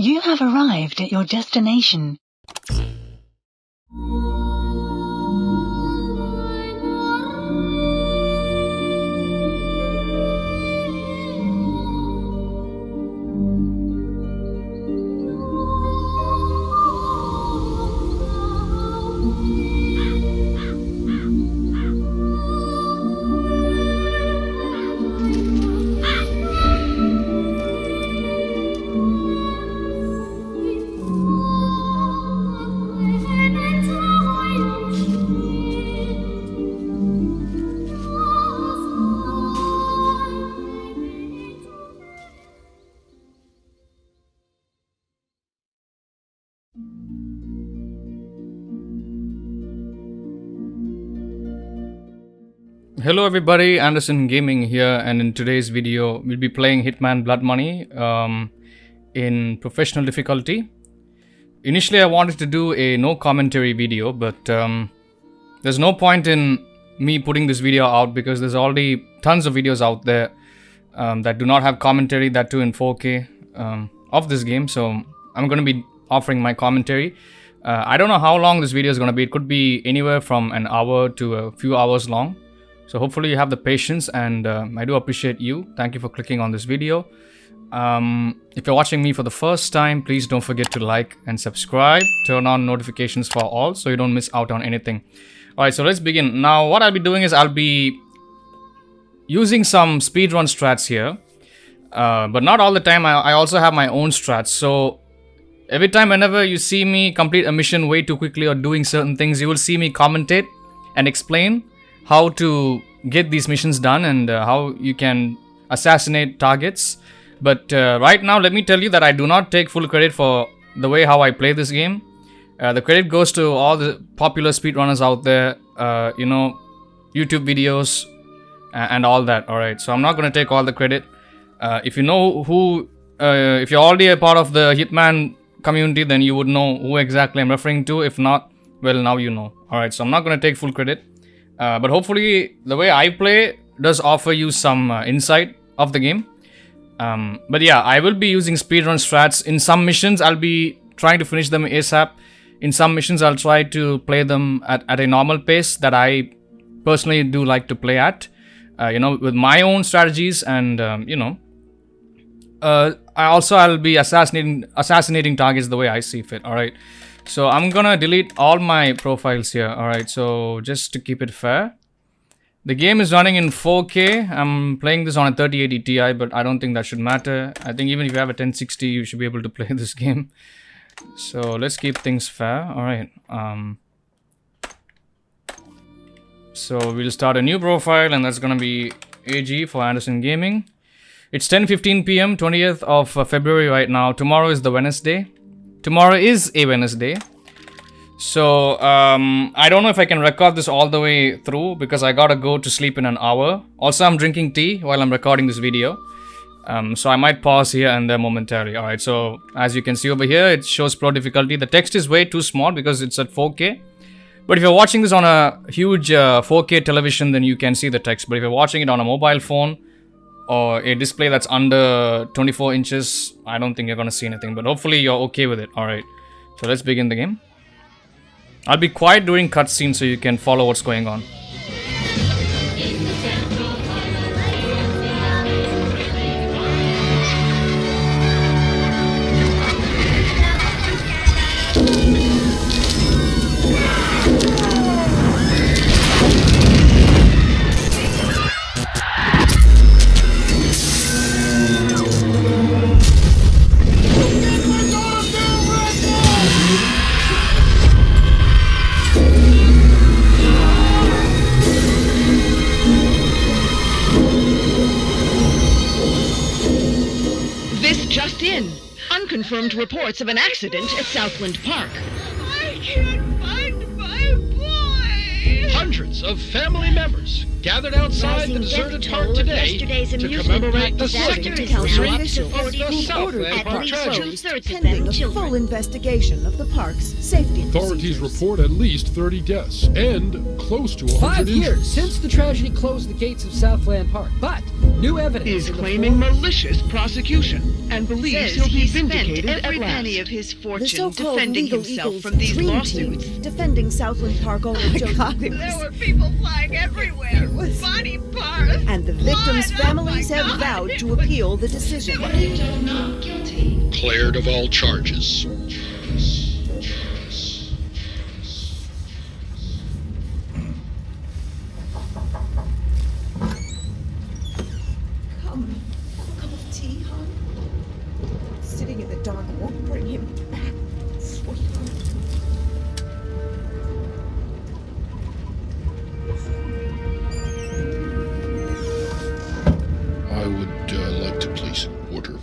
You have arrived at your destination. Hello everybody, Anderson Gaming here, and in today's video we'll be playing Hitman Blood Money in professional difficulty. Initially I wanted to do a no commentary video, but there's no point in me putting this video out because there's already tons of videos out there that do not have commentary, that too in 4K of this game, so I'm going to be offering my commentary. I don't know how long this video is going to be. It could be anywhere from an hour to a few hours long. So hopefully you have the patience, and I do appreciate you. Thank you for clicking on this video. If you're watching me for the first time, please don't forget to like and subscribe. Turn on notifications for all so you don't miss out on anything. Alright, so let's begin. Now what I'll be doing is I'll be using some speedrun strats here. But not all the time. I also have my own strats. So every time whenever you see me complete a mission way too quickly or doing certain things, you will see me commentate and explain how to get these missions done and how you can assassinate targets. But right now, let me tell you that I do not take full credit for the way how I play this game. The credit goes to all the popular speedrunners out there, you know, YouTube videos and all that. Alright, so I'm not going to take all the credit. If you know who, if you're already a part of the Hitman community, then you would know who exactly I'm referring to. If not, well, now you know. Alright, so I'm not going to take full credit. But hopefully the way I play does offer you some insight of the game. But yeah, I will be using speedrun strats. In some missions, I'll be trying to finish them ASAP. In some missions, I'll try to play them at a normal pace that I personally do like to play at. You know, with my own strategies, and you know, I'll be assassinating targets the way I see fit. All right. So I'm gonna delete all my profiles here. Alright, so just to keep it fair. The game is running in 4K. I'm playing this on a 3080 Ti, but I don't think that should matter. I think even if you have a 1060, you should be able to play this game. So let's keep things fair. Alright. So we'll start a new profile, and that's gonna be AG for Anderson Gaming. It's 10:15 PM, 20th of February right now. Tomorrow is the Wednesday. Tomorrow is a Wednesday, so I don't know if I can record this all the way through because I gotta go to sleep in an hour. Also, I'm drinking tea while I'm recording this video, so I might pause here and there momentarily. Alright, so as you can see over here, it shows pro difficulty. The text is way too small because it's at 4K, but if you're watching this on a huge 4K television, then you can see the text. But if you're watching it on a mobile phone or a display that's under 24 inches, I don't think you're gonna see anything, but hopefully you're okay with it. Alright, so let's begin the game. I'll be quiet during cutscenes so you can follow what's going on. Unconfirmed reports of an accident at Southland Park. I can't find my boy! Hundreds of family members gathered outside the deserted park today to commemorate the second anniversary of the Southland Park tragedy. Pending a full investigation of the park's safety Authorities procedures. report at least 30 deaths and close to 100 5 years injuries. since the tragedy closed the gates of Southland Park, but new evidence Is in the claiming form- malicious prosecution and believes he'll be vindicated at every last. penny of his The fortune so-called defending Legal himself Eagles from these dream lawsuits. team defending Southland Park owner Joseph. There were people flying everywhere. Body parts. And the victims' blood. families Oh my have God. vowed to appeal the decision. Cleared of all charges. Come, a cup of tea, hon? Sitting in the dark won't bring him back, sweetheart. I would like to place an order.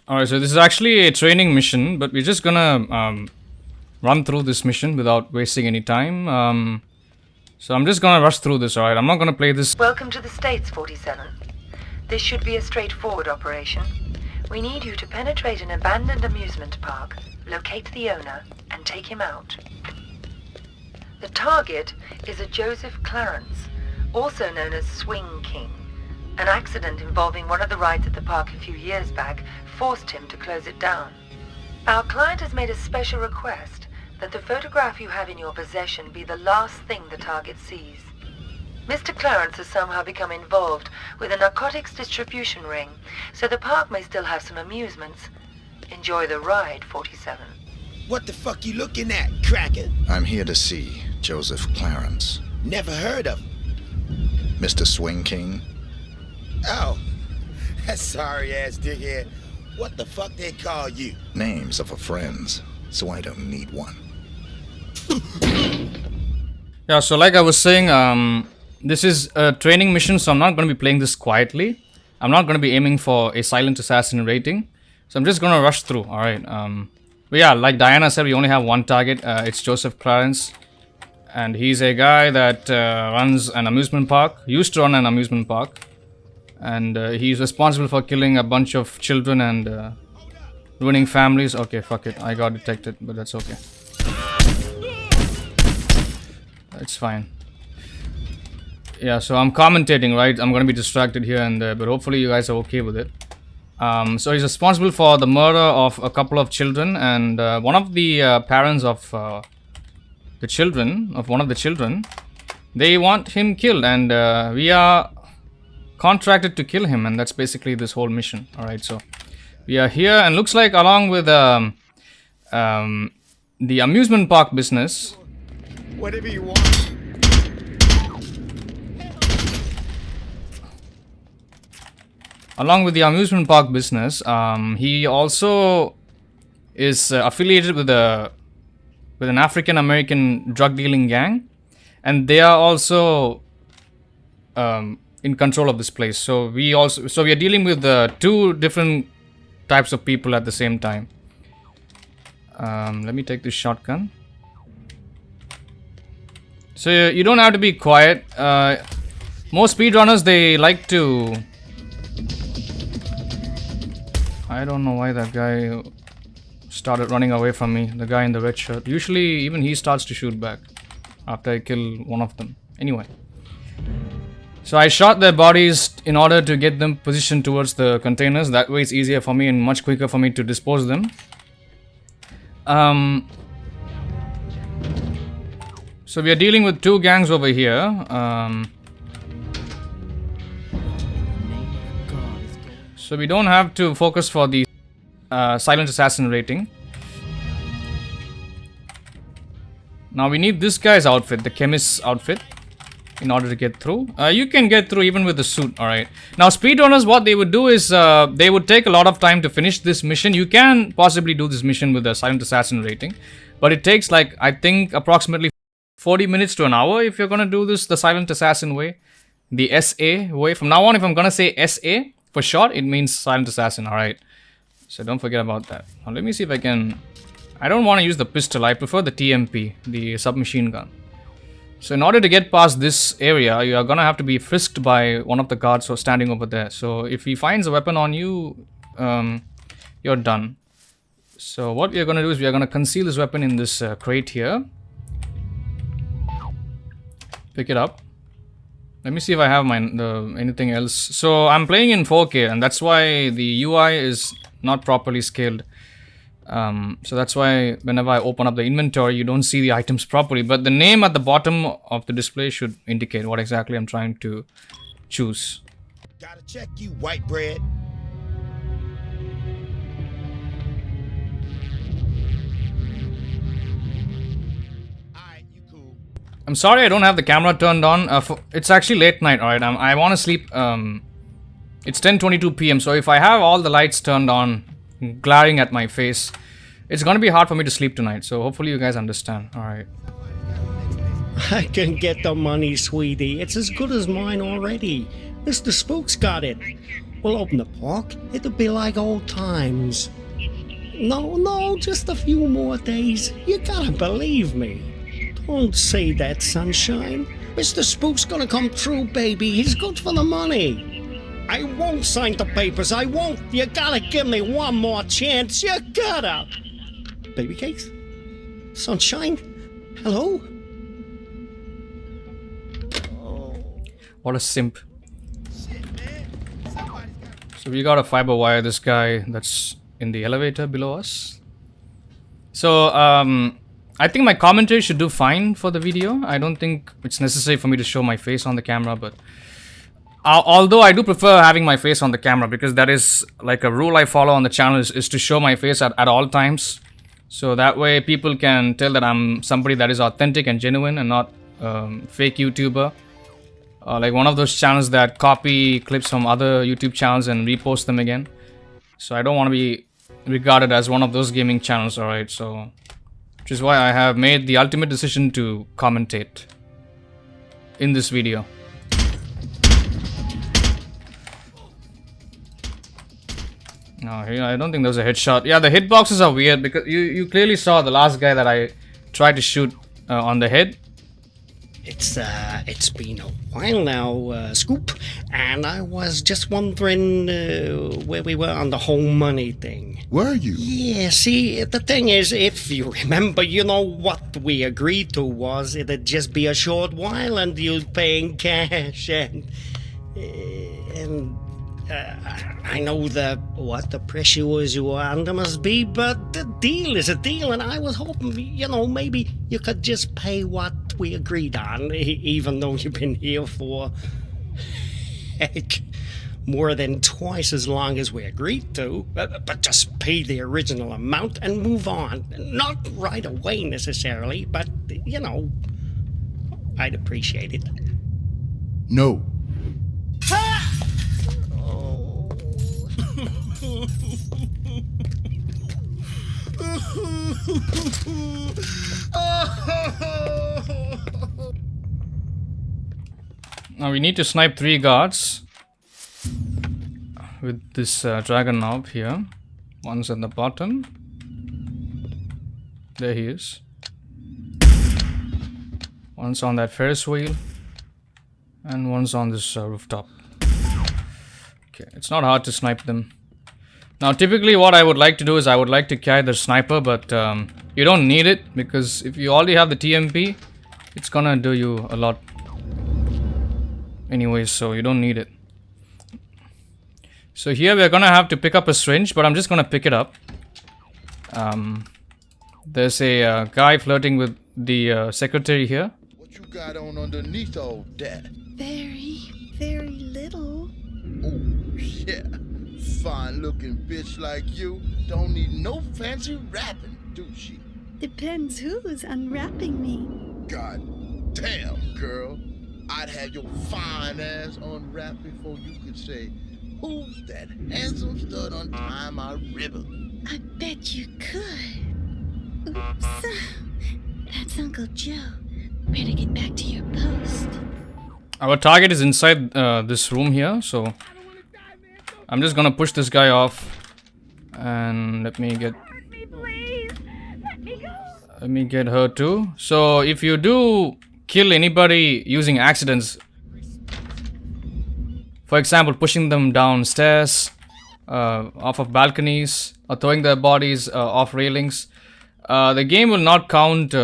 Alright, so this is actually a training mission, but we're just gonna run through this mission without wasting any time. So I'm just gonna rush through this, alright? I'm not gonna play this. Welcome to the States, 47. This should be a straightforward operation. We need you to penetrate an abandoned amusement park, locate the owner, and take him out. The target is a Joseph Clarence, also known as Swing King. An accident involving one of the rides at the park a few years back forced him to close it down. Our client has made a special request that the photograph you have in your possession be the last thing the target sees. Mr. Clarence has somehow become involved with a narcotics distribution ring, so the park may still have some amusements. Enjoy the ride, 47. What the fuck you looking at, cracker? I'm here to see Joseph Clarence. Never heard of him. Mr. Swing King. Oh, that sorry-ass dickhead. What the fuck they call you? Names of a friends, so I don't need one. Yeah, so like I was saying, this is a training mission, so I'm not going to be playing this quietly. I'm not going to be aiming for a silent assassin rating. So I'm just going to rush through, alright. But yeah, like Diana said, we only have one target. It's Joseph Clarence. And he's a guy that runs an amusement park. Used to run an amusement park. And he's responsible for killing a bunch of children and ruining families. Okay, fuck it. I got detected, but that's okay. It's fine. Yeah, so I'm commentating, right? I'm going to be distracted here and there, but hopefully you guys are okay with it. So he's responsible for the murder of a couple of children, and one of the parents of one of the children, they want him killed, and we are contracted to kill him, and that's basically this whole mission. Alright, so we are here, and looks like along with the amusement park business. Whatever you want. Along with the amusement park business, he also is affiliated with an African American drug dealing gang, and they are also in control of this place. So we are dealing with two different types of people at the same time. Let me take this shotgun. So you don't have to be quiet. Most speedrunners, they like to. I don't know why that guy started running away from me. The guy in the red shirt. Usually, even he starts to shoot back after I kill one of them. Anyway. So I shot their bodies in order to get them positioned towards the containers. That way it's easier for me and much quicker for me to dispose them. So we are dealing with two gangs over here. So we don't have to focus for the silent assassin rating. Now we need this guy's outfit, the chemist's outfit. in order to get through. You can get through even with the suit, alright. Now speedrunners, what they would do is they would take a lot of time to finish this mission. You can possibly do this mission with a Silent Assassin rating, but it takes like, I think, approximately 40 minutes to an hour if you're gonna do this the Silent Assassin way. The SA way. From now on, if I'm gonna say SA for short, it means Silent Assassin, alright. So don't forget about that. Now let me see if I can... I don't want to use the pistol, I prefer the TMP, the submachine gun. So in order to get past this area, you are gonna have to be frisked by one of the guards who are standing over there. So if he finds a weapon on you, you're done. So what we are gonna do is we are gonna conceal this weapon in this crate here. Pick it up. Let me see if I have anything else. So I'm playing in 4K, and that's why the UI is not properly scaled. So that's why whenever I open up the inventory, you don't see the items properly. But the name at the bottom of the display should indicate what exactly I'm trying to choose. Gotta check you, white bread. Alright, you cool. I'm sorry I don't have the camera turned on. It's actually late night, alright. I want to sleep. It's 10:22 p.m. So if I have all the lights turned on, glaring at my face, it's gonna be hard for me to sleep tonight. So hopefully you guys understand. Alright. I can get the money, sweetie. It's as good as mine already. Mr. Spook's got it. We'll open the park. It'll be like old times. No, just a few more days. You gotta believe me. Don't say that, sunshine. Mr. Spook's gonna come through, baby. He's good for the money. I won't sign the papers, I won't. You gotta give me one more chance, you gotta. Baby cakes? Sunshine? Hello? What a simp. So we gotta fiber wire this guy that's in the elevator below us. So I think my commentary should do fine for the video. I don't think it's necessary for me to show my face on the camera, but although I do prefer having my face on the camera, because that is like a rule I follow on the channel, is to show my face at all times. So that way people can tell that I'm somebody that is authentic and genuine and not fake YouTuber. Like one of those channels that copy clips from other YouTube channels and repost them again. So I don't want to be regarded as one of those gaming channels, alright? So, which is why I have made the ultimate decision to commentate in this video. No, I don't think there was a headshot. Yeah, the hitboxes are weird because you clearly saw the last guy that I tried to shoot on the head. It's been a while now, Scoop, and I was just wondering where we were on the whole money thing. Were you? Yeah, see, the thing is, if you remember, you know what we agreed to was it'd just be a short while and you'd pay in cash, and I know what the pressures you are under must be, but the deal is a deal, and I was hoping, you know, maybe you could just pay what we agreed on, even though you've been here for, heck, more than twice as long as we agreed to, but just pay the original amount and move on. Not right away necessarily, but, you know, I'd appreciate it. No. Now we need to snipe 3 guards with this dragon knob here. One's at the bottom. There he is. One's on that Ferris wheel. And one's on this rooftop. Okay, it's not hard to snipe them. Now typically what I would like to do is I would like to carry the sniper, but you don't need it, because if you already have the TMP, it's gonna do you a lot anyways, so you don't need it. So here we're gonna have to pick up a syringe, but I'm just gonna pick it up. There's a guy flirting with the secretary here. What you got on underneath all that? Very, very little. Oh, yeah. Fine looking bitch like you don't need no fancy wrapping, do she? Depends who's unwrapping me. God damn, girl. I'd have your fine ass unwrapped before you could say, "Who's that handsome stud untying my ribbon?" I bet you could. Oops. That's Uncle Joe. Better get back to your post. Our target is inside this room here, so I'm just gonna push this guy off. And let me get her too. So if you do kill anybody using accidents, for example pushing them downstairs, off of balconies, or throwing their bodies off railings, the game will not count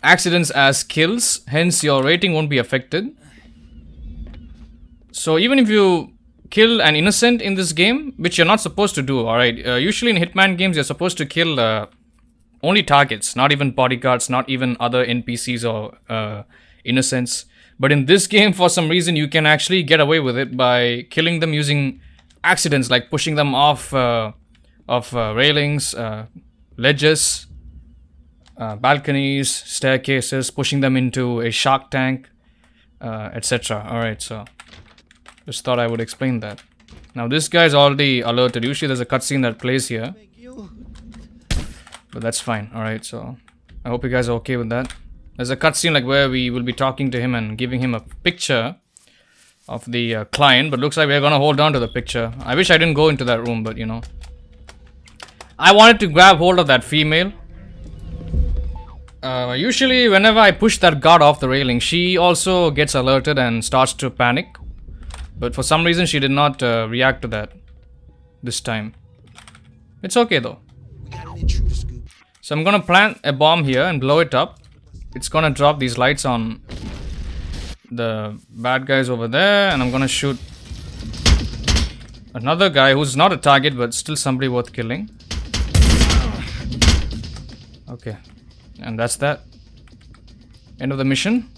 accidents as kills, hence your rating won't be affected. So even if you kill an innocent in this game, which you're not supposed to do, alright, usually in Hitman games you're supposed to kill only targets, not even bodyguards, not even other NPCs or innocents. But in this game, for some reason, you can actually get away with it by killing them using accidents, like pushing them off railings, ledges, balconies, staircases, pushing them into a shark tank, etc. Alright, so just thought I would explain that. Now this guy's already alerted. Usually there's a cutscene that plays here, but that's fine. Alright, so I hope you guys are okay with that. There's a cutscene like where we will be talking to him and giving him a picture of the client, but looks like we're gonna hold on to the picture. I wish I didn't go into that room, but you know, I wanted to grab hold of that female. Usually whenever I push that guard off the railing, she also gets alerted and starts to panic. But for some reason she did not react to that this time. It's okay though. So I'm gonna plant a bomb here and blow it up. It's gonna drop these lights on the bad guys over there, and I'm gonna shoot another guy who's not a target but still somebody worth killing. Okay, and that's that. End of the mission.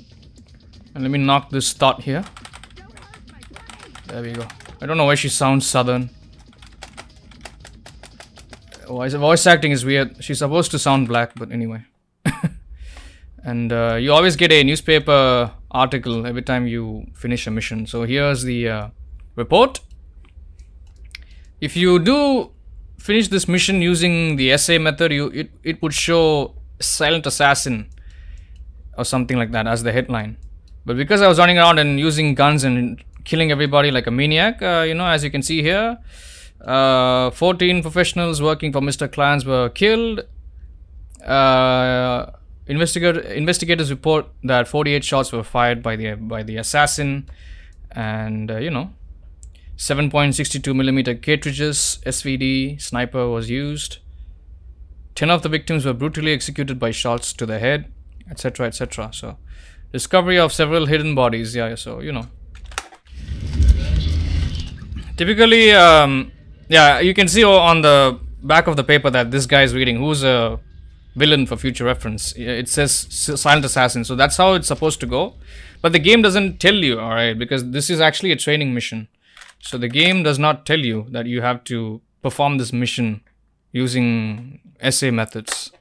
And let me knock this thought here. There we go. I don't know why she sounds southern. Voice acting is weird. She's supposed to sound black, but anyway. And you always get a newspaper article every time you finish a mission. So here's the report. If you do finish this mission using the essay method, it would show Silent Assassin or something like that as the headline. But because I was running around and using guns and killing everybody like a maniac, you know, as you can see here, 14 professionals working for Mr. Clans were killed. Investigators report that 48 shots were fired by the assassin, and you know, 7.62mm cartridges, SVD, sniper was used. 10 of the victims were brutally executed by shots to the head, etc., etc. So, discovery of several hidden bodies. Yeah, so you know. Typically, yeah, you can see on the back of the paper that this guy is reading, who's a villain for future reference. It says Silent Assassin, so that's how it's supposed to go. But the game doesn't tell you, alright, because this is actually a training mission. So the game does not tell you that you have to perform this mission using essay methods.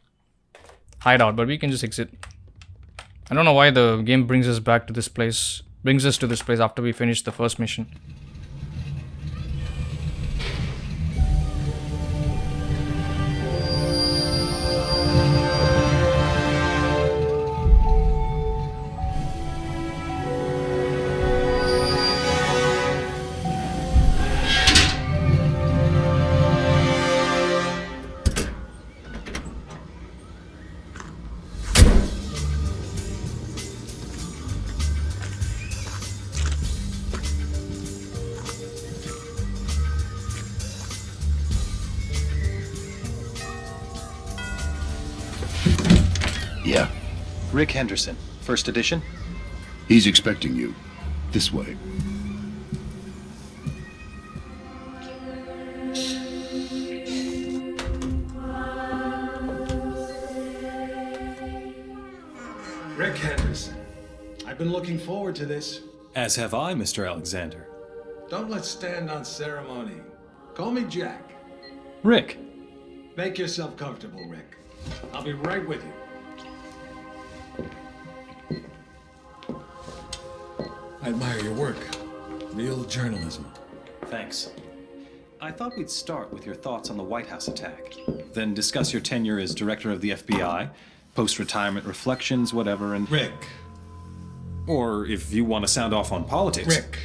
Hideout, but we can just exit. I don't know why the game brings us back to this place, after we finish the first mission. Yeah. Rick Henderson, first edition. He's expecting you. This way. Rick Henderson. I've been looking forward to this. As have I, Mr. Alexander. Don't let's stand on ceremony. Call me Jack. Rick. Make yourself comfortable, Rick. I'll be right with you. I admire your work. Real journalism. Thanks. I thought we'd start with your thoughts on the White House attack, then discuss your tenure as director of the FBI, post-retirement reflections, whatever, and... Rick. Or if you want to sound off on politics. Rick,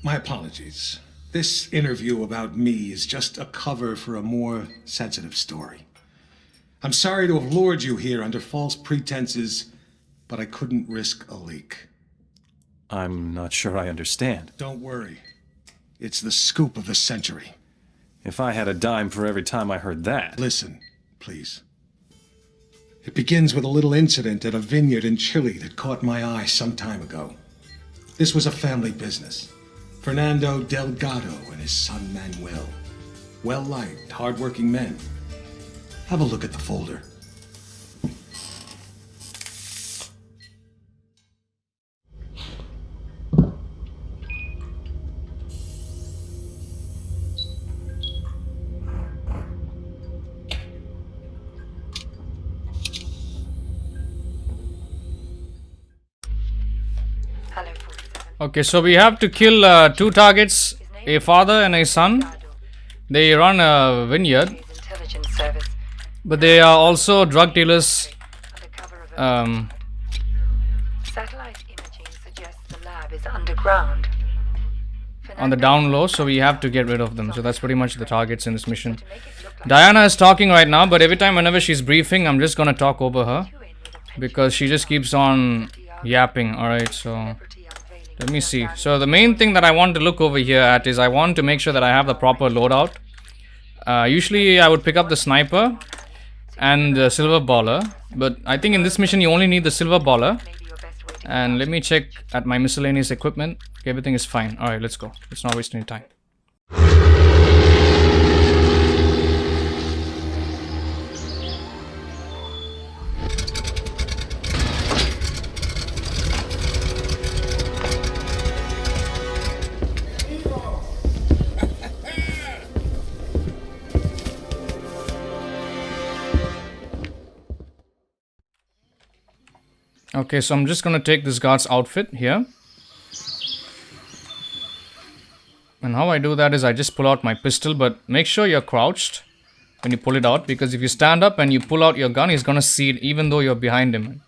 my apologies. This interview about me is just a cover for a more sensitive story. I'm sorry to have lured you here under false pretenses, but I couldn't risk a leak. I'm not sure I understand. Don't worry. It's the scoop of the century. If I had a dime for every time I heard that... Listen, please. It begins with a little incident at a vineyard in Chile that caught my eye some time ago. This was a family business. Fernando Delgado and his son Manuel. Well-liked, hard-working men. Have a look at the folder. Okay, so we have to kill 2 targets, a father and a son. They run a vineyard, but they are also drug dealers. Satellite imaging suggests the lab is underground. On the down low, so we have to get rid of them. So that's pretty much the targets in this mission. Diana is talking right now, but every time whenever she's briefing, I'm just gonna talk over her because she just keeps on yapping. Alright, so let me see. So the main thing that I want to look over here at is I want to make sure that I have the proper loadout. Usually I would pick up the sniper and the silver baller, but I think in this mission you only need the silver baller. And let me check at my miscellaneous equipment. Okay, everything is fine. Alright, let's go. Let's not waste any time. Okay, so I'm just gonna take this guard's outfit here. And how I do that is I just pull out my pistol, but make sure you're crouched when you pull it out, because if you stand up and you pull out your gun, he's gonna see it even though you're behind him.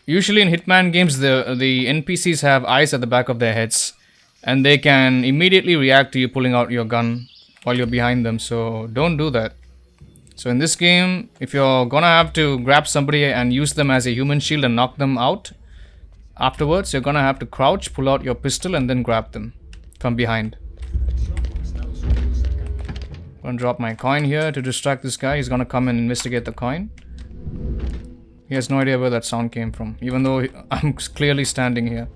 Usually in Hitman games, the NPCs have eyes at the back of their heads, and they can immediately react to you pulling out your gun while you're behind them, so don't do that. So in this game, if you're gonna have to grab somebody and use them as a human shield and knock them out afterwards, you're gonna have to crouch, pull out your pistol and then grab them from behind. I'm gonna drop my coin here to distract this guy. He's gonna come and investigate the coin. He has no idea where that sound came from, even though I'm clearly standing here.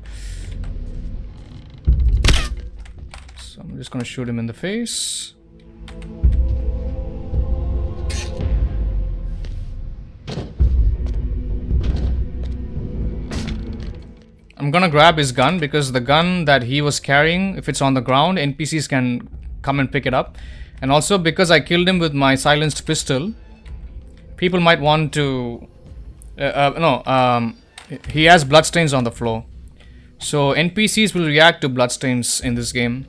So I'm just gonna shoot him in the face. I'm gonna grab his gun because the gun that he was carrying, if it's on the ground, NPCs can come and pick it up. And also because I killed him with my silenced pistol, people might want to... he has bloodstains on the floor. So NPCs will react to bloodstains in this game.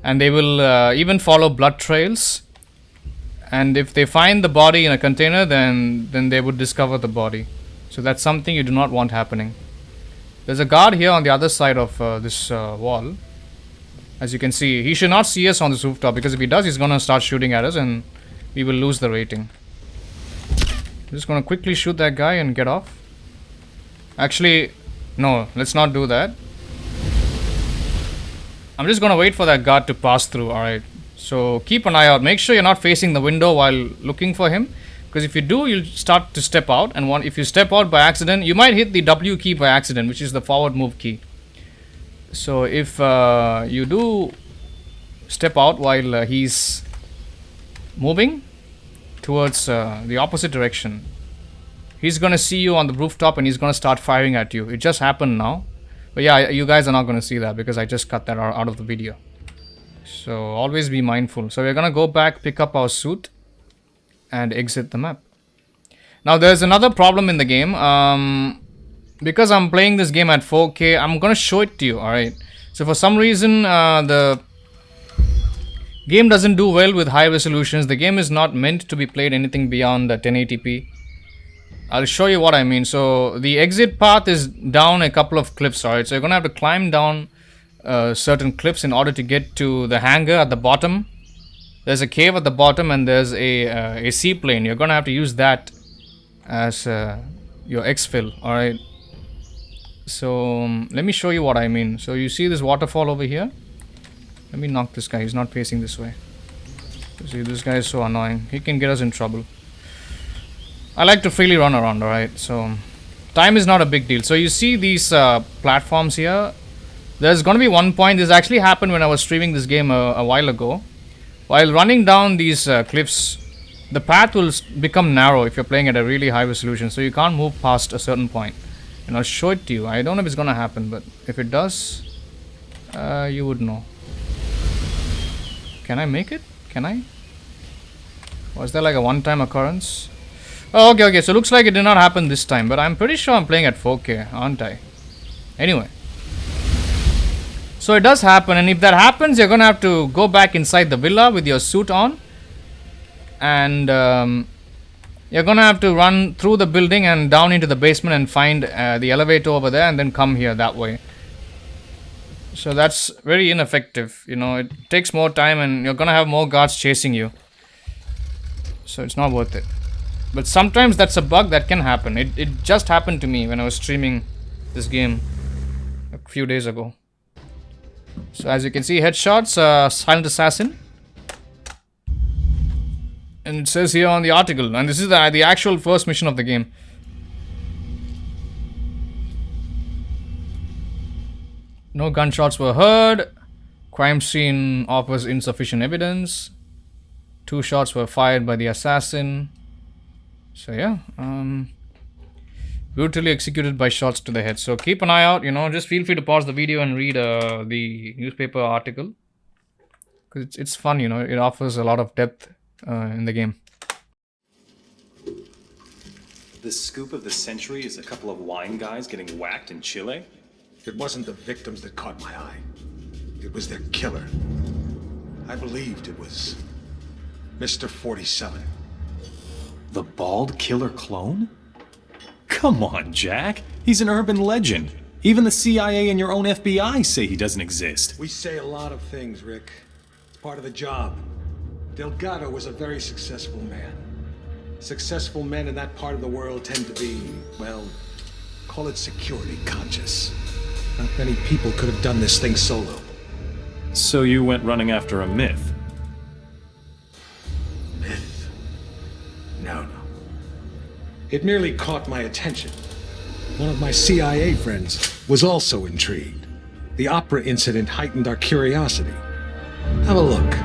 And they will even follow blood trails. And if they find the body in a container, then they would discover the body. So that's something you do not want happening. There's a guard here on the other side of this wall. As you can see, he should not see us on this rooftop, because if he does, he's gonna start shooting at us and we will lose the rating. I'm just gonna quickly shoot that guy and get off. Actually, no, let's not do that. I'm just gonna wait for that guard to pass through, alright. So keep an eye out. Make sure you're not facing the window while looking for him. Because if you do, you'll start to step out, and if you step out by accident, you might hit the W key by accident, which is the forward move key. So if you do step out while he's moving towards the opposite direction, he's gonna see you on the rooftop and he's gonna start firing at you. It just happened now, but yeah, you guys are not gonna see that because I just cut that out of the video. So always be mindful. So we're gonna go back, pick up our suit and exit the map. Now there's another problem in the game. because I'm playing this game at 4K, I'm gonna show it to you, alright? So for some reason, the game doesn't do well with high resolutions. The game is not meant to be played anything beyond 1080p. I'll show you what I mean. So the exit path is down a couple of cliffs, alright? So you're gonna have to climb down certain cliffs in order to get to the hangar at the bottom. There's a cave at the bottom and there's a seaplane. You're gonna have to use that as your exfil, alright? So let me show you what I mean. So you see this waterfall over here? Let me knock this guy. He's not facing this way. You see, this guy is so annoying. He can get us in trouble. I like to freely run around, alright? So time is not a big deal. So you see these platforms here. There's going to be one point. This actually happened when I was streaming this game a while ago. While running down these cliffs, the path will become narrow if you're playing at a really high resolution. So you can't move past a certain point. And I'll show it to you. I don't know if it's going to happen, but if it does, you would know. Can I make it? Can I? Was there like a one-time occurrence? Oh, okay. So looks like it did not happen this time, but I'm pretty sure I'm playing at 4K, aren't I? Anyway. So it does happen, and if that happens, you're going to have to go back inside the villa with your suit on. And you're going to have to run through the building and down into the basement and find the elevator over there and then come here that way. So that's very ineffective. You know, it takes more time and you're going to have more guards chasing you. So it's not worth it. But sometimes that's a bug that can happen. It just happened to me when I was streaming this game a few days ago. So as you can see, headshots, silent assassin. And it says here on the article, and this is the actual first mission of the game. No gunshots were heard. Crime scene offers insufficient evidence. 2 shots were fired by the assassin. So yeah, brutally executed by shots to the head. So keep an eye out, you know, just feel free to pause the video and read the newspaper article. Because it's fun, you know, it offers a lot of depth in the game. The scoop of the century is a couple of wine guys getting whacked in Chile? It wasn't the victims that caught my eye. It was their killer. I believed it was Mr. 47. The bald killer clone? Come on, Jack. He's an urban legend. Even the CIA and your own FBI say he doesn't exist. We say a lot of things, Rick. It's part of the job. Delgado was a very successful man. Successful men in that part of the world tend to be, well, call it security conscious. Not many people could have done this thing solo. So you went running after a myth? Myth? No. It merely caught my attention. One of my CIA friends was also intrigued. The opera incident heightened our curiosity. Have a look.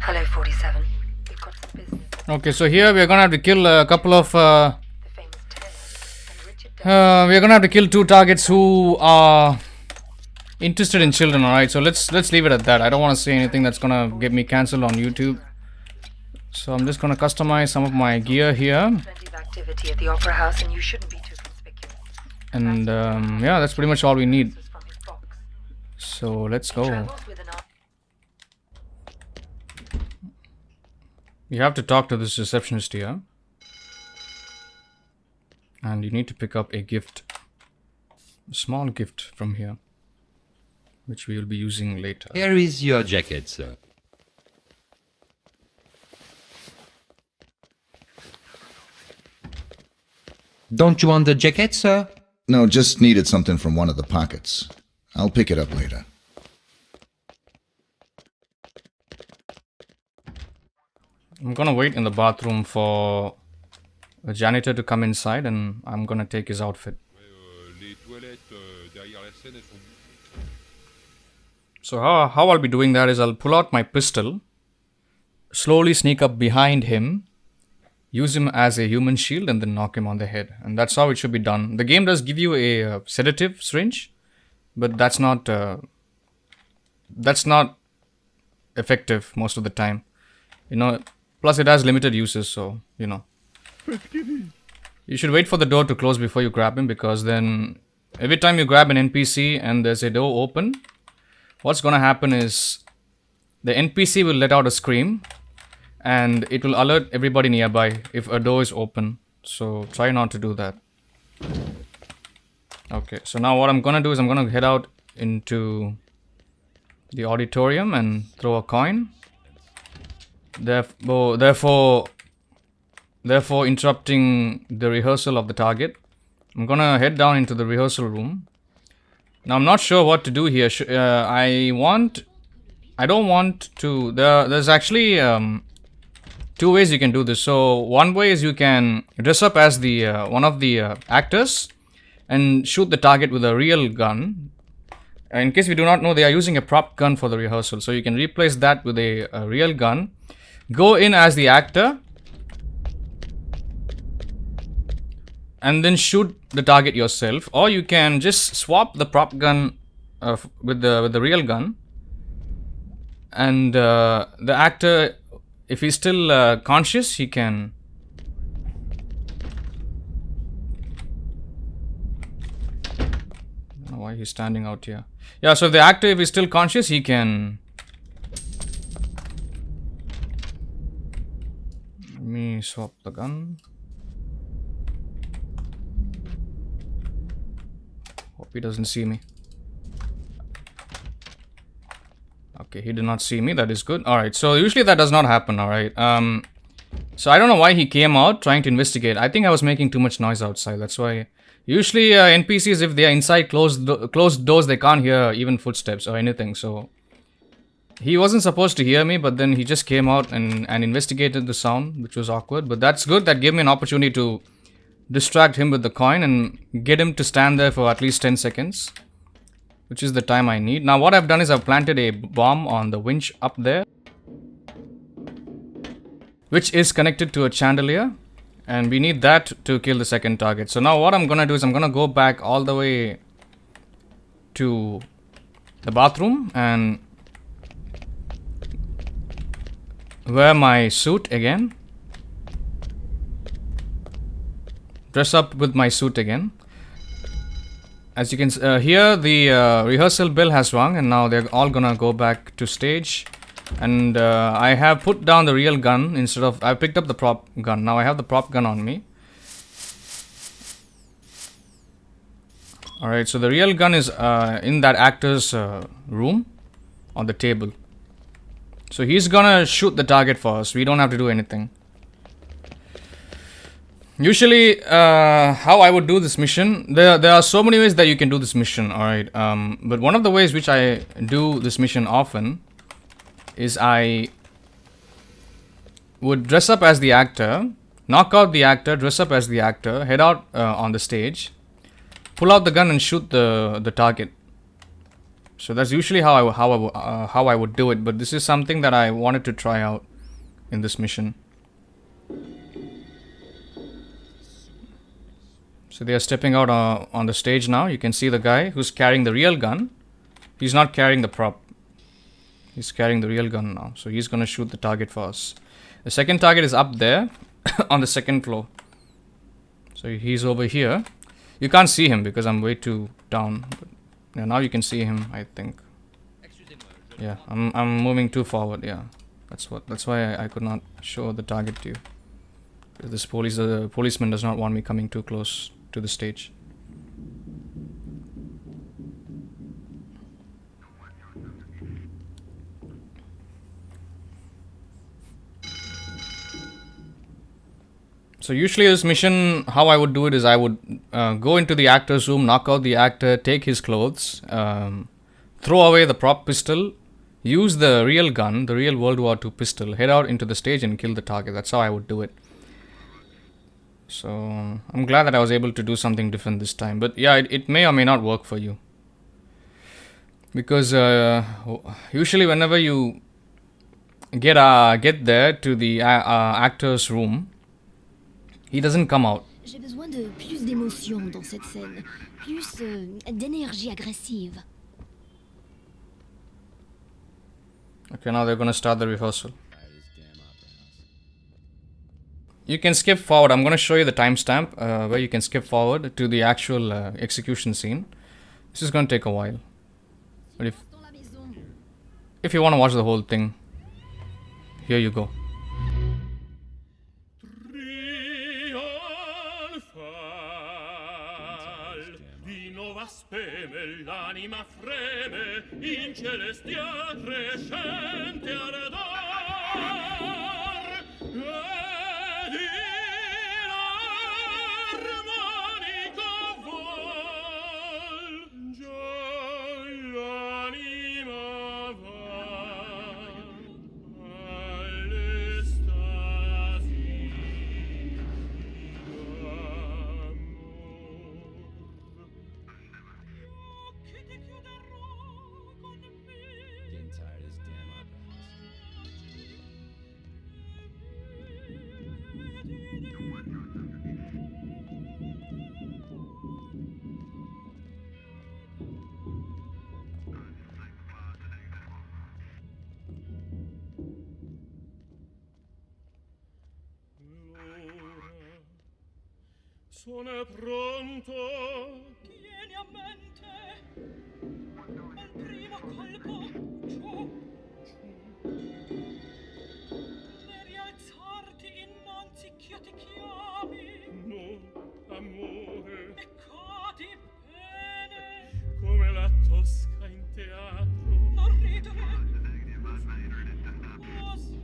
Hello, 47. We've got some business. Okay, so here we're gonna have to kill a couple of we're gonna have to kill 2 targets who are interested in children, alright? So let's leave it at that. I don't want to say anything that's gonna get me cancelled on YouTube. So I'm just gonna customize some of my gear here. Plenty of activity at the Opera House, and you shouldn't be too conspicuous. And yeah, that's pretty much all we need. So let's go. You have to talk to this receptionist here. And you need to pick up a gift. A small gift from here. Which we will be using later. Here is your jacket, sir. Don't you want the jacket, sir? No, just needed something from one of the pockets. I'll pick it up later. I'm gonna wait in the bathroom for a janitor to come inside and I'm gonna take his outfit. So how I'll be doing that is I'll pull out my pistol, slowly sneak up behind him, use him as a human shield and then knock him on the head. And that's how it should be done. The game does give you a sedative syringe, but that's not effective most of the time. You know, plus it has limited uses, so, you know. You should wait for the door to close before you grab him, because then every time you grab an NPC and there's a door open, what's gonna happen is the NPC will let out a scream and it will alert everybody nearby if a door is open. So try not to do that. Okay, so now what I'm gonna do is I'm gonna head out into the auditorium and throw a coin. Therefore interrupting the rehearsal of the target. I'm gonna head down into the rehearsal room. Now I'm not sure what to do here. I don't want to. There's actually two ways you can do this. So one way is you can dress up as the one of the actors and shoot the target with a real gun. In case we do not know, they are using a prop gun for the rehearsal. So you can replace that with a real gun. Go in as the actor and then shoot the target yourself, or you can just swap the prop gun with the real gun, and the actor, if he's still conscious, he can I don't know why he's standing out here. Yeah, so if the actor, if he's still conscious, he can. Let me swap the gun. Hope he doesn't see me. Okay, he did not see me. That is good. Alright, so usually that does not happen, alright. So I don't know why he came out trying to investigate. I think I was making too much noise outside. That's why. Usually NPCs, if they are inside closed doors, they can't hear even footsteps or anything. So he wasn't supposed to hear me, but then he just came out and investigated the sound, which was awkward. But that's good. That gave me an opportunity to distract him with the coin and get him to stand there for at least 10 seconds, which is the time I need. Now what I've done is I've planted a bomb on the winch up there, which is connected to a chandelier, and we need that to kill the second target. So now what I'm gonna do is I'm gonna go back all the way to the bathroom and wear my suit again. Dress up with my suit again. As you can hear, the rehearsal bell has rung, and now they're all gonna go back to stage. And I have put down the real gun instead of. I picked up the prop gun. Now I have the prop gun on me. Alright, so the real gun is in that actor's room on the table. So he's gonna shoot the target for us. We don't have to do anything. Usually, how I would do this mission, there are so many ways that you can do this mission, alright. But one of the ways which I do this mission often is I would dress up as the actor, knock out the actor, dress up as the actor, head out on the stage, pull out the gun and shoot the target. So that's usually how I would do it. But this is something that I wanted to try out in this mission. So they are stepping out on the stage now. You can see the guy who's carrying the real gun. He's not carrying the prop. He's carrying the real gun now. So he's going to shoot the target for us. The second target is up there on the second floor. So he's over here. You can't see him because I'm way too down. But yeah, now you can see him, I think. Yeah, I'm moving too forward, yeah. That's why I could not show the target to you. This policeman does not want me coming too close to the stage. So usually this mission, how I would do it is I would go into the actor's room, knock out the actor, take his clothes, throw away the prop pistol, use the real gun, the real World War II pistol, head out into the stage and kill the target. That's how I would do it. So I'm glad that I was able to do something different this time. But yeah, it may or may not work for you. Because usually whenever you get there to the actor's room, he doesn't come out. J'ai besoin de plus d'émotion dans cette scène, plus d'énergie agressive. Okay, now they're going to start the rehearsal. You can skip forward. I'm going to show you the timestamp where you can skip forward to the actual execution scene. This is going to take a while. But if you want to watch the whole thing, here you go. L'anima freme in celestial crescente ardor ed in armonico vol già l'anima va all'estasi sono pronto. Tieni a mente al primo colpo giù. Ne rialzarti innanzi ch'io ti chiami. No, amore. E cadi bene come la Tosca in teatro. Non ridere. Così.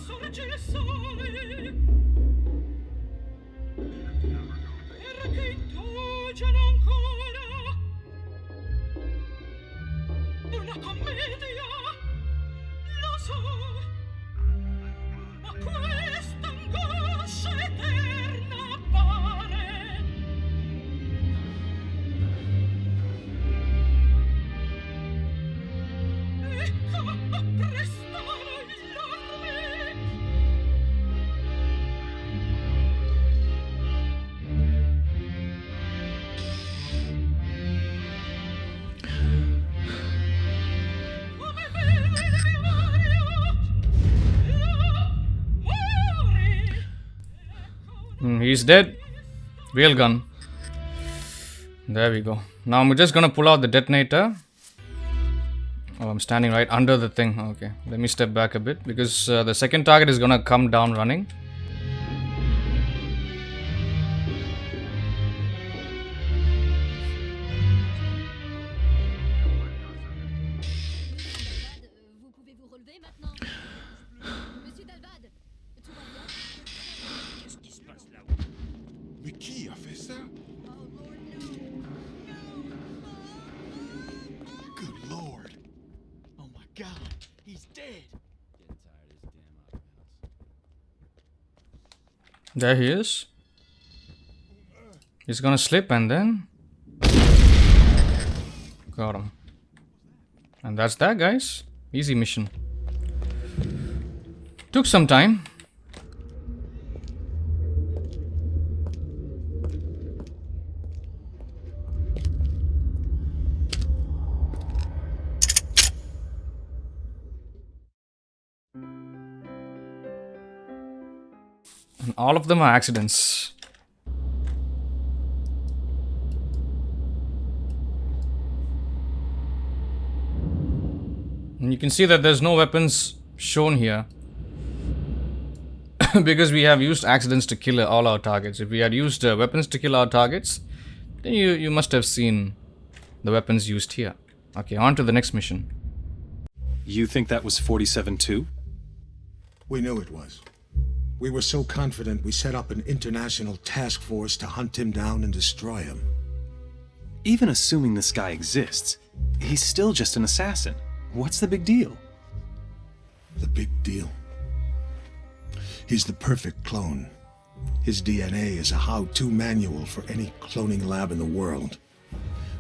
Sorge il sole perché indugiano ancora una commedia, lo so, ma questa angoscia eterna appare. Ecco apprestare gli armi. He's dead. Real gun. There we go. Now I'm just gonna pull out the detonator. Oh, I'm standing right under the thing. Okay, let me step back a bit because the second target is gonna come down running. Mais qui a fait ça? Good Lord. Oh my God, he's dead. There he is. He's gonna slip and then... Got him. And that's that, guys. Easy mission. Took some time. And all of them are accidents. And you can see that there's no weapons shown here. Because we have used accidents to kill all our targets. If we had used weapons to kill our targets, then you must have seen the weapons used here. Okay, on to the next mission. You think that was 47 too? We knew it was. We were so confident we set up an international task force to hunt him down and destroy him. Even assuming this guy exists, he's still just an assassin. What's the big deal? The big deal? He's the perfect clone. His DNA is a how-to manual for any cloning lab in the world.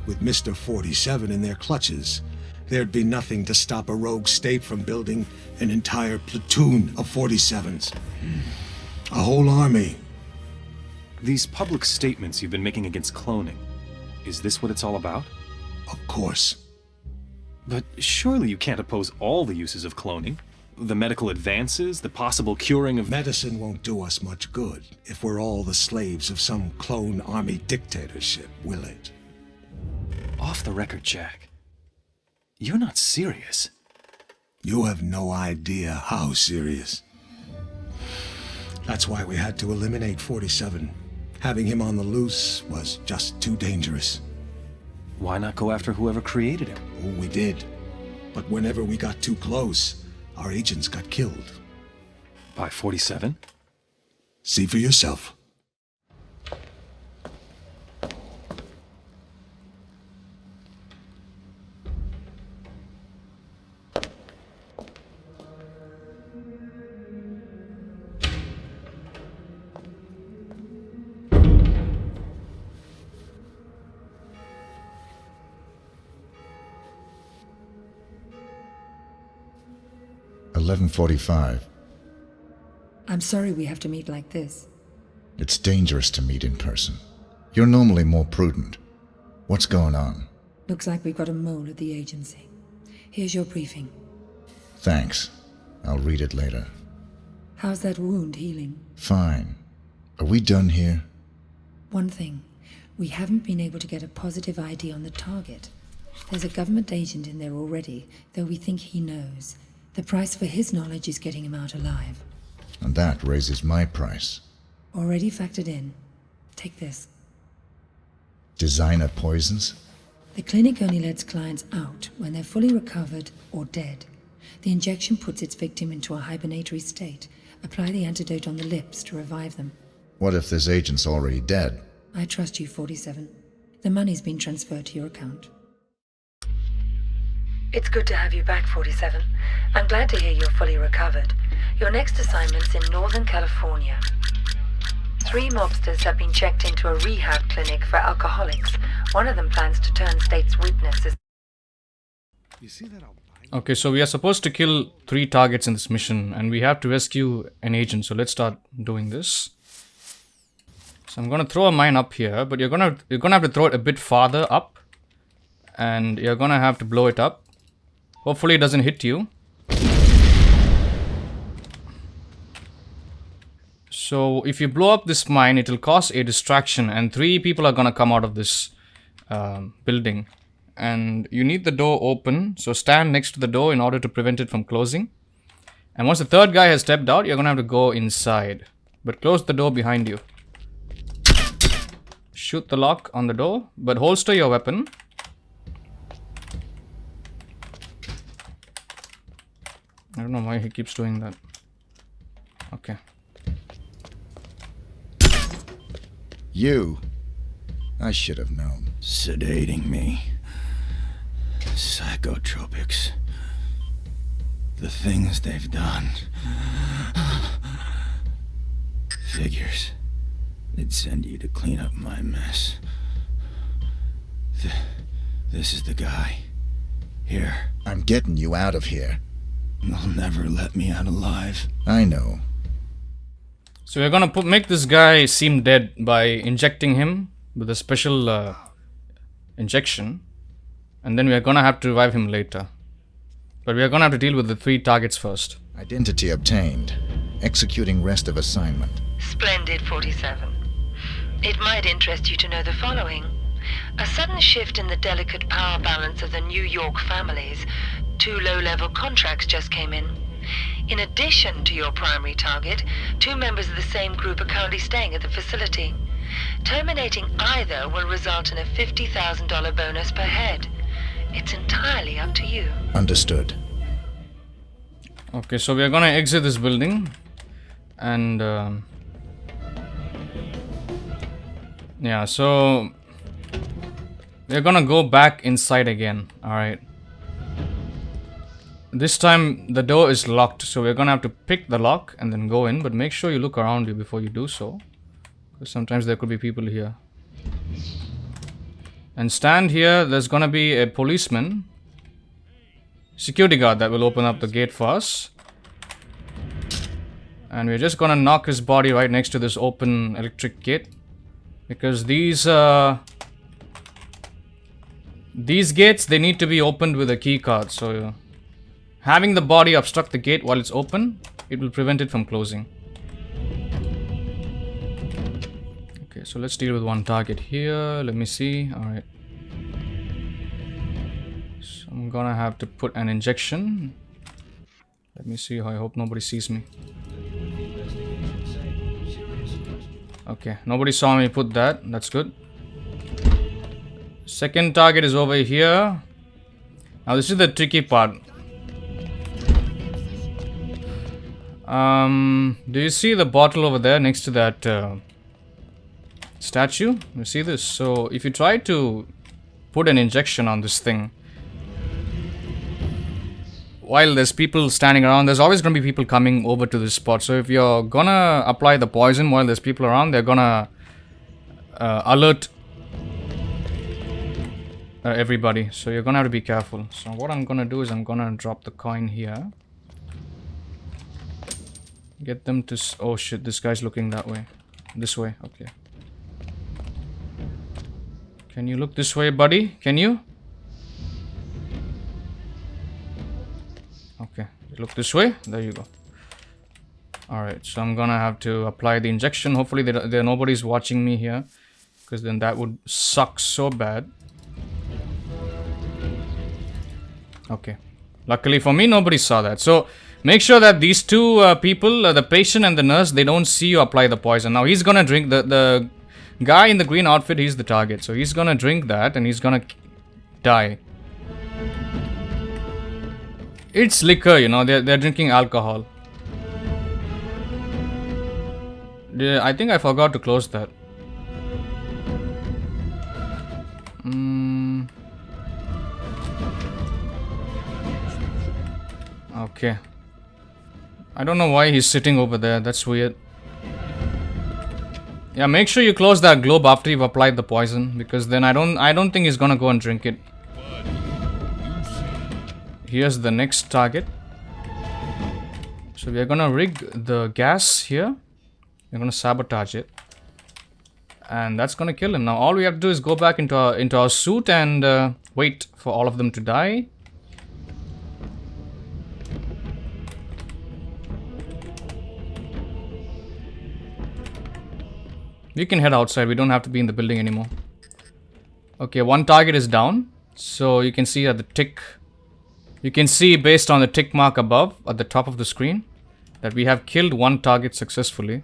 With Mr. 47 in their clutches, there'd be nothing to stop a rogue state from building an entire platoon of 47s. A whole army. These public statements you've been making against cloning, is this what it's all about? Of course. But surely you can't oppose all the uses of cloning. The medical advances, the possible curing of... Medicine won't do us much good if we're all the slaves of some clone army dictatorship, will it? Off the record, Jack. You're not serious. You have no idea how serious. That's why we had to eliminate 47. Having him on the loose was just too dangerous. Why not go after whoever created him? Oh, we did. But whenever we got too close, our agents got killed. By 47? See for yourself. $11:45. I'm sorry we have to meet like this. It's dangerous to meet in person. You're normally more prudent. What's going on? Looks like we've got a mole at the agency. Here's your briefing. Thanks. I'll read it later. How's that wound healing? Fine. Are we done here? One thing. We haven't been able to get a positive ID on the target. There's a government agent in there already, though we think he knows. The price for his knowledge is getting him out alive. And that raises my price. Already factored in. Take this. Designer poisons? The clinic only lets clients out when they're fully recovered or dead. The injection puts its victim into a hibernatory state. Apply the antidote on the lips to revive them. What if this agent's already dead? I trust you, 47. The money's been transferred to your account. It's good to have you back, 47. I'm glad to hear you're fully recovered. Your next assignment's in Northern California. 3 mobsters have been checked into a rehab clinic for alcoholics. One of them plans to turn state's witnesses. You see that? Okay, so we are supposed to kill 3 targets in this mission, and we have to rescue an agent. So let's start doing this. So I'm gonna throw a mine up here, but you're gonna have to throw it a bit farther up, and you're gonna have to blow it up. Hopefully it doesn't hit you. So if you blow up this mine, it will cause a distraction, and 3 people are gonna come out of this building. And you need the door open, so stand next to the door in order to prevent it from closing. And once the 3rd guy has stepped out, you're gonna have to go inside. But close the door behind you. Shoot the lock on the door, but holster your weapon. I don't know why he keeps doing that. Okay. You. I should have known. Sedating me. Psychotropics. The things they've done. Figures. they'd send you to clean up my mess. This is the guy. Here. I'm getting you out of here. They'll never let me out alive. I know. So we're gonna make this guy seem dead by injecting him with a special injection. And then we're gonna have to revive him later. But we're gonna have to deal with the 3 targets first. Identity obtained. Executing rest of assignment. Splendid, 47. It might interest you to know the following. A sudden shift in the delicate power balance of the New York families. 2 low-level contracts just came in. In addition to your primary target, 2 members of the same group are currently staying at the facility. Terminating either will result in a $50,000 bonus per head. It's entirely up to you. Understood. Okay, so we are gonna exit this building. And yeah, so we're gonna go back inside again. Alright. This time the door is locked, so we're gonna have to pick the lock and then go in, but make sure you look around you before you do so, because sometimes there could be people here. And stand here. There's gonna be a policeman, security guard, that will open up the gate for us. And we're just gonna knock his body right next to this open electric gate, because these gates, they need to be opened with a key card. So having the body obstruct the gate while it's open, it will prevent it from closing. Okay, so let's deal with 1 target here. Let me see. Alright. So I'm gonna have to put an injection. Let me see. I hope nobody sees me. Okay, nobody saw me put that. That's good. Second target is over here. Now this is the tricky part. Do you see the bottle over there next to that statue? You see this? So if you try to put an injection on this thing, while there's people standing around, there's always going to be people coming over to this spot. So if you're gonna apply the poison while there's people around, they're gonna alert everybody. So you're gonna have to be careful. So what I'm gonna do is I'm gonna drop the coin here. Get them to... Oh shit, this guy's looking that way. This way, okay. Can you look this way, buddy? Can you? Okay, look this way. There you go. Alright, so I'm gonna have to apply the injection. Hopefully nobody's watching me here, because then that would suck so bad. Okay. Luckily for me, nobody saw that. So make sure that these 2 people, the patient and the nurse, they don't see you apply the poison. Now he's gonna drink, the guy in the green outfit, he's the target. So he's gonna drink that and he's gonna die. It's liquor, you know, they're drinking alcohol. I think I forgot to close that. Okay. I don't know why he's sitting over there. That's weird. Yeah, make sure you close that globe after you've applied the poison, because then I don't think he's gonna go and drink it. Here's the next target. So we're gonna rig the gas here. We're gonna sabotage it, and that's gonna kill him. Now all we have to do is go back into our suit and wait for all of them to die. We can head outside. We don't have to be in the building anymore. Okay, 1 target is down. So you can see at the tick. You can see based on the tick mark above at the top of the screen that we have killed 1 target successfully.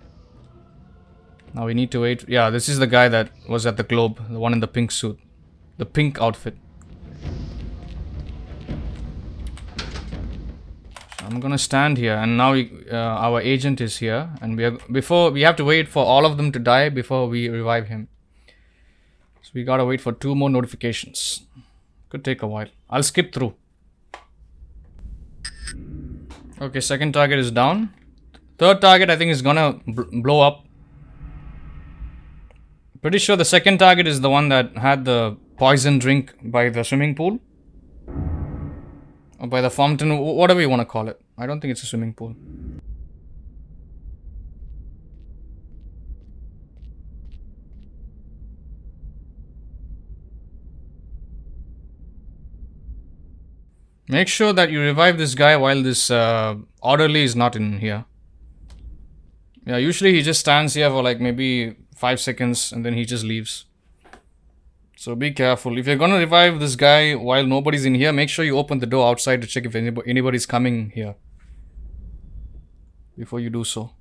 Now we need to wait. Yeah, this is the guy that was at the globe. The one in the pink suit. The pink outfit. I'm gonna stand here, and now our agent is here, and we have to wait for all of them to die before we revive him. So we gotta wait for 2 more notifications. Could take a while. I'll skip through. Okay, second target is down. Third target I think is gonna blow up. Pretty sure the second target is the one that had the poison drink by the swimming pool. Or by the fountain, whatever you want to call it. I don't think it's a swimming pool. Make sure that you revive this guy while this orderly is not in here. Yeah, usually he just stands here for like maybe 5 seconds and then he just leaves. So be careful. If you're gonna revive this guy while nobody's in here, make sure you open the door outside to check if anybody's coming here before you do so.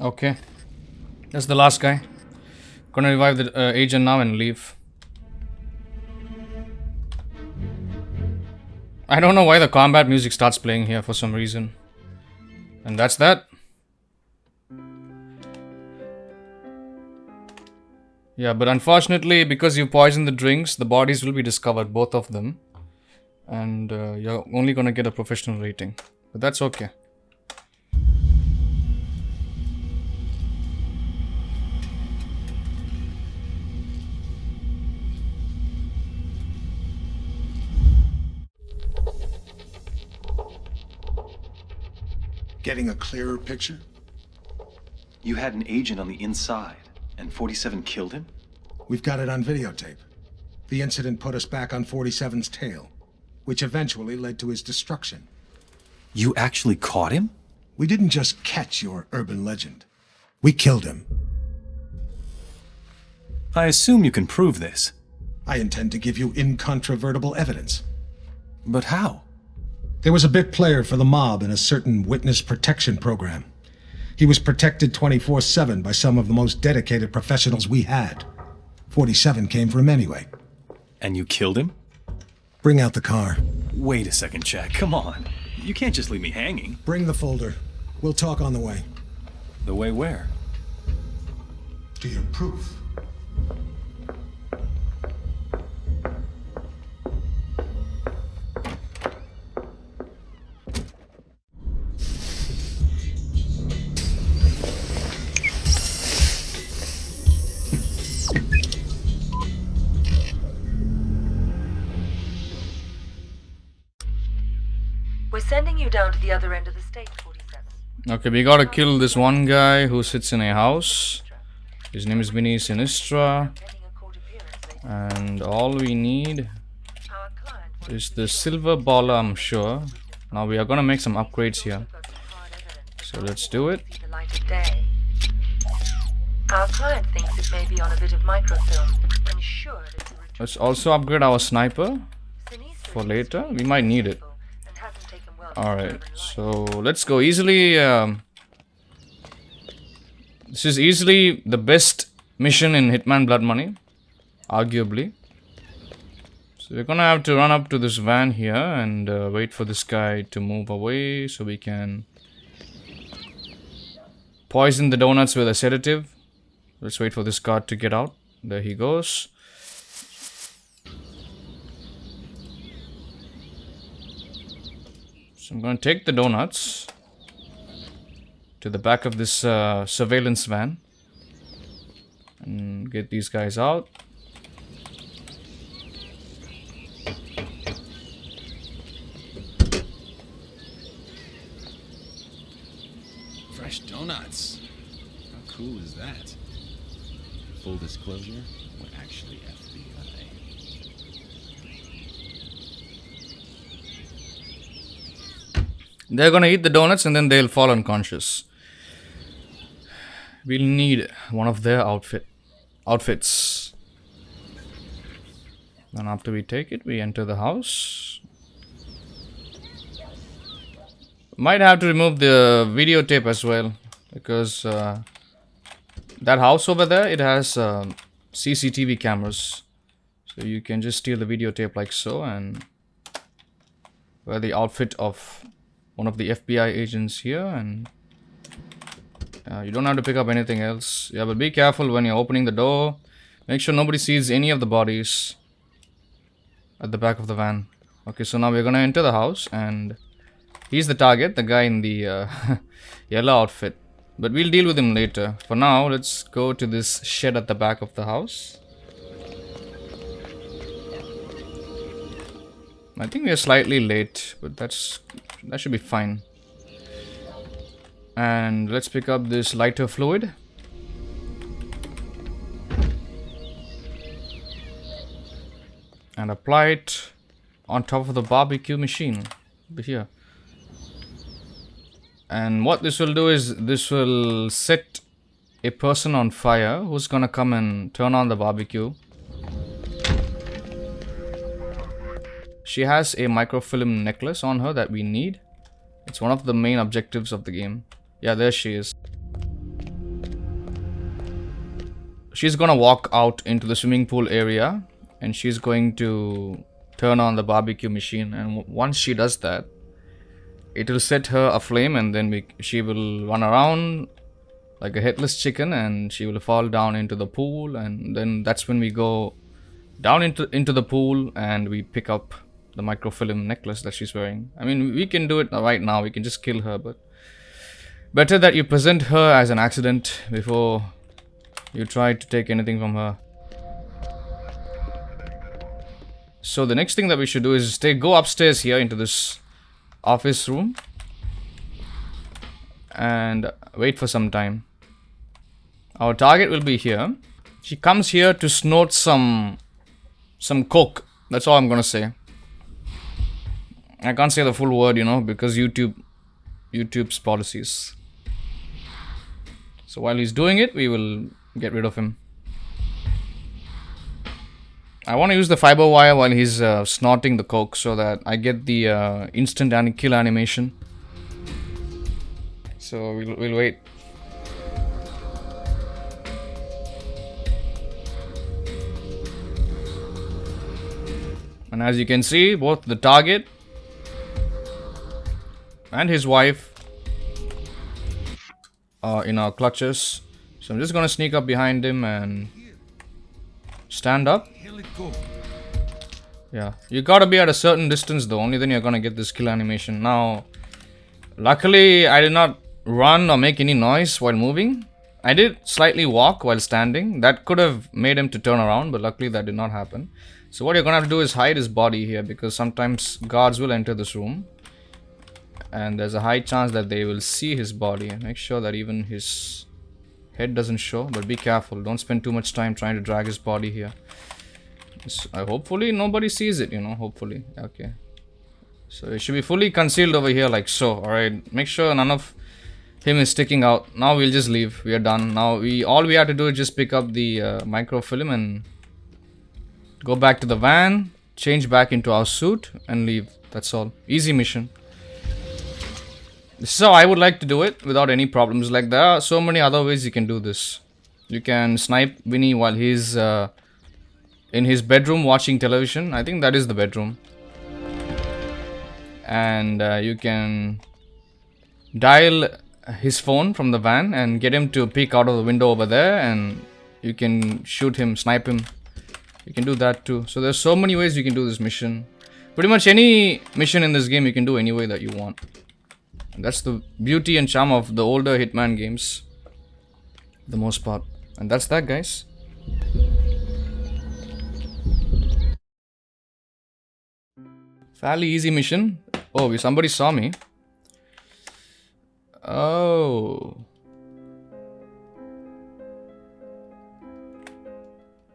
Okay. That's the last guy. Gonna revive the agent now and leave. I don't know why the combat music starts playing here for some reason. And that's that. Yeah, but unfortunately, because you poisoned the drinks, the bodies will be discovered, both of them. And you're only gonna get a professional rating. But that's okay. Getting a clearer picture? You had an agent on the inside, and 47 killed him? We've got it on videotape. The incident put us back on 47's tail, which eventually led to his destruction. You actually caught him? We didn't just catch your urban legend. We killed him. I assume you can prove this. I intend to give you incontrovertible evidence. But how? There was a big player for the mob in a certain witness protection program. He was protected 24/7 by some of the most dedicated professionals we had. 47 came for him anyway. And you killed him? Bring out the car. Wait a second, Jack. Come on. You can't just leave me hanging. Bring the folder. We'll talk on the way. The way where? To your proof. We're sending you down to the other end of the state, 47. Okay, we gotta kill this one guy who sits in a house. His name is Vinny Sinistra. And all we need is the silver baller, I'm sure. Now we are gonna make some upgrades here. So let's do it. Our client thinks it may be on a bit of microfilm. Ensured it's a Let's also upgrade our sniper for later. We might need it. Alright, so let's go easily. This is easily the best mission in Hitman Blood Money, arguably. So we're gonna have to run up to this van here and wait for this guy to move away so we can poison the donuts with a sedative. Let's wait for this guard to get out. There he goes. So I'm going to take the donuts to the back of this surveillance van and get these guys out. Fresh donuts. How cool is that? Full disclosure, we're actually FBI. They're gonna eat the donuts and then they'll fall unconscious. We'll need one of their outfits. And after we take it, we enter the house. Might have to remove the videotape as well, because that house over there, it has CCTV cameras. So you can just steal the videotape like so and wear the outfit of one of the FBI agents here, and you don't have to pick up anything else. Yeah, but be careful when you're opening the door. Make sure nobody sees any of the bodies at the back of the van. Okay, so now we're gonna enter the house, and he's the target, the guy in the yellow outfit. But we'll deal with him later. For now, let's go to this shed at the back of the house. I think we are slightly late, but that should be fine. And let's pick up this lighter fluid. And apply it on top of the barbecue machine over here. And what this will do is this will set a person on fire who's gonna come and turn on the barbecue. She has a microfilm necklace on her that we need. It's one of the main objectives of the game. Yeah, there she is. She's gonna walk out into the swimming pool area and she's going to turn on the barbecue machine, and once she does that, it will set her aflame, and then she will run around like a headless chicken and she will fall down into the pool, and then that's when we go down into the pool and we pick up the microfilm necklace that she's wearing. I mean, we can do it right now, we can just kill her, but better that you present her as an accident before you try to take anything from her. So the next thing that we should do is go upstairs here into this office room and wait for some time. Our target will be here. She comes here to snort some coke. That's all I'm gonna say. I can't say the full word, you know, because YouTube's policies. So while he's doing it, we will get rid of him. I want to use the fiber wire while he's snorting the coke so that I get the instant kill animation. So we'll wait. And as you can see, both the target and his wife are in our clutches. So I'm just gonna sneak up behind him and stand up. Yeah, you gotta be at a certain distance though, only then you're gonna get this kill animation. Now, luckily I did not run or make any noise while moving. I did slightly walk while standing. That could have made him to turn around, but luckily that did not happen. So what you're gonna have to do is hide his body here, because sometimes guards will enter this room and there's a high chance that they will see his body. Make sure that even his head doesn't show, but be careful. Don't spend too much time trying to drag his body here. Hopefully nobody sees it, you know, hopefully. Okay. So it should be fully concealed over here like so. Alright, make sure none of him is sticking out. Now we'll just leave. We are done. Now all we have to do is just pick up the microfilm and go back to the van, change back into our suit and leave. That's all. Easy mission. This is how I would like to do it without any problems. Like, there are so many other ways you can do this. You can snipe Vinny while he's in his bedroom watching television. I think that is the bedroom. And you can dial his phone from the van and get him to peek out of the window over there, and you can shoot him, snipe him. You can do that too. So there's so many ways you can do this mission. Pretty much any mission in this game you can do any way that you want. And that's the beauty and charm of the older Hitman games, for the most part. And that's that, guys. Fairly easy mission. Oh, somebody saw me. Oh.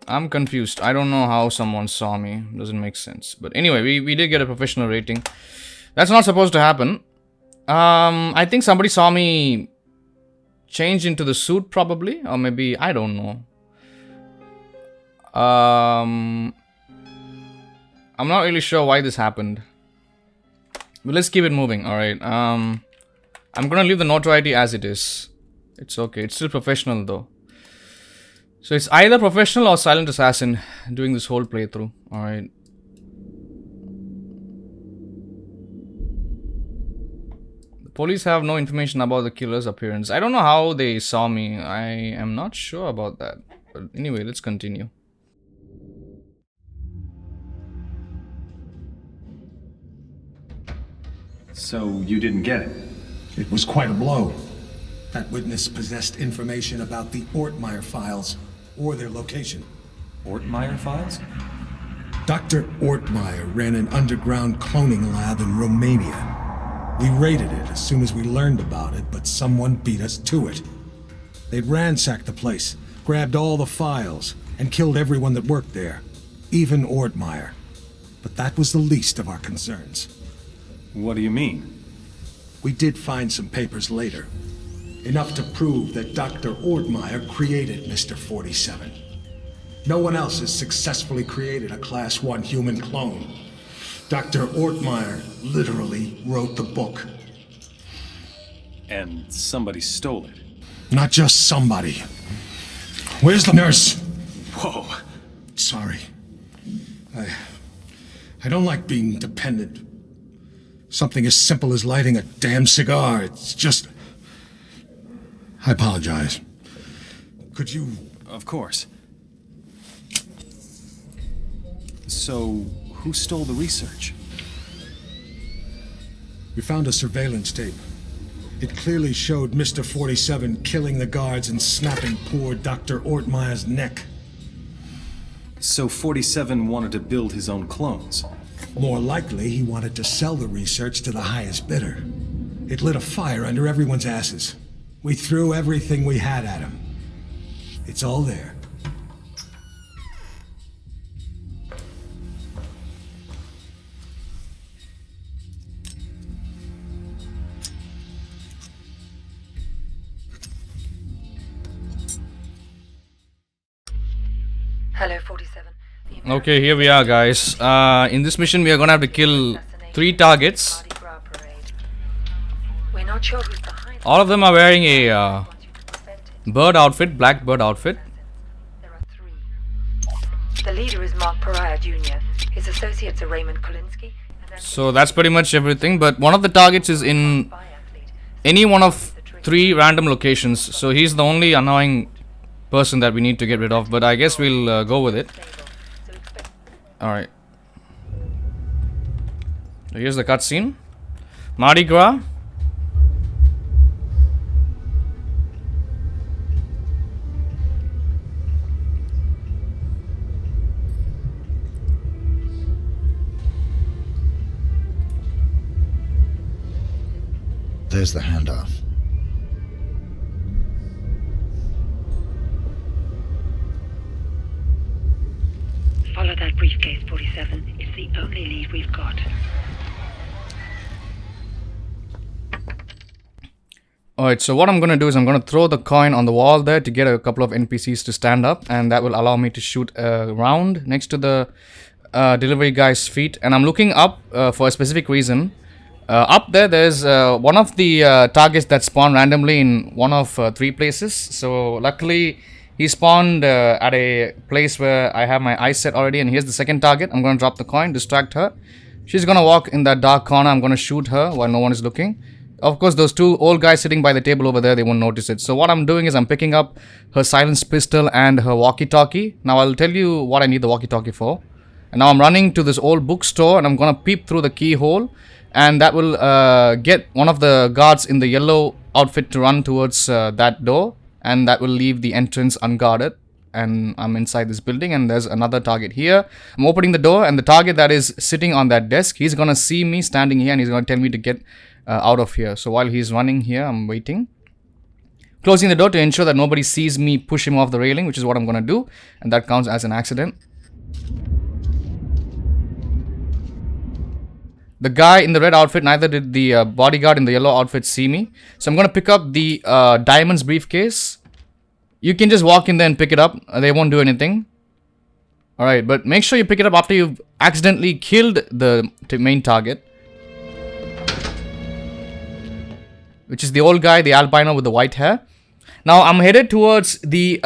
I'm confused. I don't know how someone saw me. Doesn't make sense. But anyway, we did get a professional rating. That's not supposed to happen. I think somebody saw me change into the suit probably. Or maybe, I don't know. I'm not really sure why this happened. But let's keep it moving, alright. I'm gonna leave the notoriety as it is. It's okay. It's still professional though. So it's either professional or silent assassin doing this whole playthrough. Alright. The police have no information about the killer's appearance. I don't know how they saw me. I am not sure about that. But anyway, let's continue. So you didn't get it? It was quite a blow. That witness possessed information about the Ortmeyer files, or their location. Ortmeyer files? Dr. Ortmeyer ran an underground cloning lab in Romania. We raided it as soon as we learned about it, but someone beat us to it. They'd ransacked the place, grabbed all the files, and killed everyone that worked there, even Ortmeyer. But that was the least of our concerns. What do you mean? We did find some papers later. Enough to prove that Dr. Ortmeyer created Mr. 47. No one else has successfully created a Class 1 human clone. Dr. Ortmeyer literally wrote the book. And somebody stole it. Not just somebody. Where's the nurse? Whoa. Sorry. I don't like being dependent. Something as simple as lighting a damn cigar. It's just... I apologize. Could you... Of course. So, who stole the research? We found a surveillance tape. It clearly showed Mr. 47 killing the guards and snapping poor Dr. Ortmeyer's neck. So 47 wanted to build his own clones? More likely, he wanted to sell the research to the highest bidder. It lit a fire under everyone's asses. We threw everything we had at him. It's all there. Hello, 47. Okay, here we are, guys. In this mission, we are gonna have to kill 3 targets. We're not sure who's behind. All of them are wearing a bird outfit, black bird outfit. The leader is Mark Pariah Jr. His associates are Raymond Kolinsky. So that's pretty much everything. But one of the targets is in any one of 3 random locations. So he's the only annoying person that we need to get rid of. But I guess we'll go with it. Alright. So here's the cutscene. Mardi Gras. There's the handoff. Follow that briefcase, 47. It's the only lead we've got. Alright, so what I'm going to do is I'm going to throw the coin on the wall there to get a couple of NPCs to stand up. And that will allow me to shoot a round next to the delivery guy's feet. And I'm looking up for a specific reason. Up there's one of the targets that spawn randomly in one of 3 places. So luckily he spawned at a place where I have my eyes set already. And here's the second target. I'm going to drop the coin, distract her. She's going to walk in that dark corner. I'm going to shoot her while no one is looking. Of course, those 2 old guys sitting by the table over there, they won't notice it. So what I'm doing is I'm picking up her silenced pistol and her walkie-talkie. Now I'll tell you what I need the walkie-talkie for. And now I'm running to this old bookstore and I'm going to peep through the keyhole. And that will get one of the guards in the yellow outfit to run towards that door. And that will leave the entrance unguarded. And I'm inside this building and there's another target here. I'm opening the door and the target that is sitting on that desk, he's going to see me standing here and he's going to tell me to get out of here. So while he's running here, I'm waiting. Closing the door to ensure that nobody sees me push him off the railing, which is what I'm going to do. And that counts as an accident. The guy in the red outfit, neither did the bodyguard in the yellow outfit see me. So I'm going to pick up the diamonds briefcase. You can just walk in there and pick it up. They won't do anything. Alright, but make sure you pick it up after you've accidentally killed the main target. Which is the old guy, the albino with the white hair. Now I'm headed towards the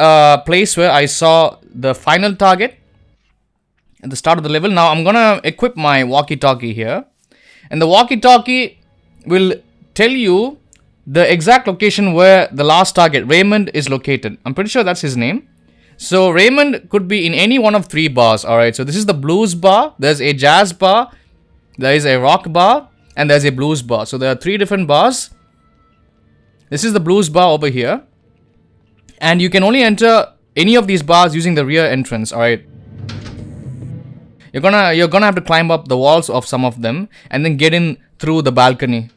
place where I saw the final target at the start of the level. Now I'm going to equip my walkie-talkie here. And the walkie-talkie will tell you the exact location where the last target, Raymond, is located. I'm pretty sure that's his name. So Raymond could be in any one of 3 bars. Alright, so this is the blues bar. There's a jazz bar. There is a rock bar. And there's a blues bar. So there are 3 different bars. This is the blues bar over here. And you can only enter any of these bars using the rear entrance, alright? You're gonna have to climb up the walls of some of them and then get in through the balcony.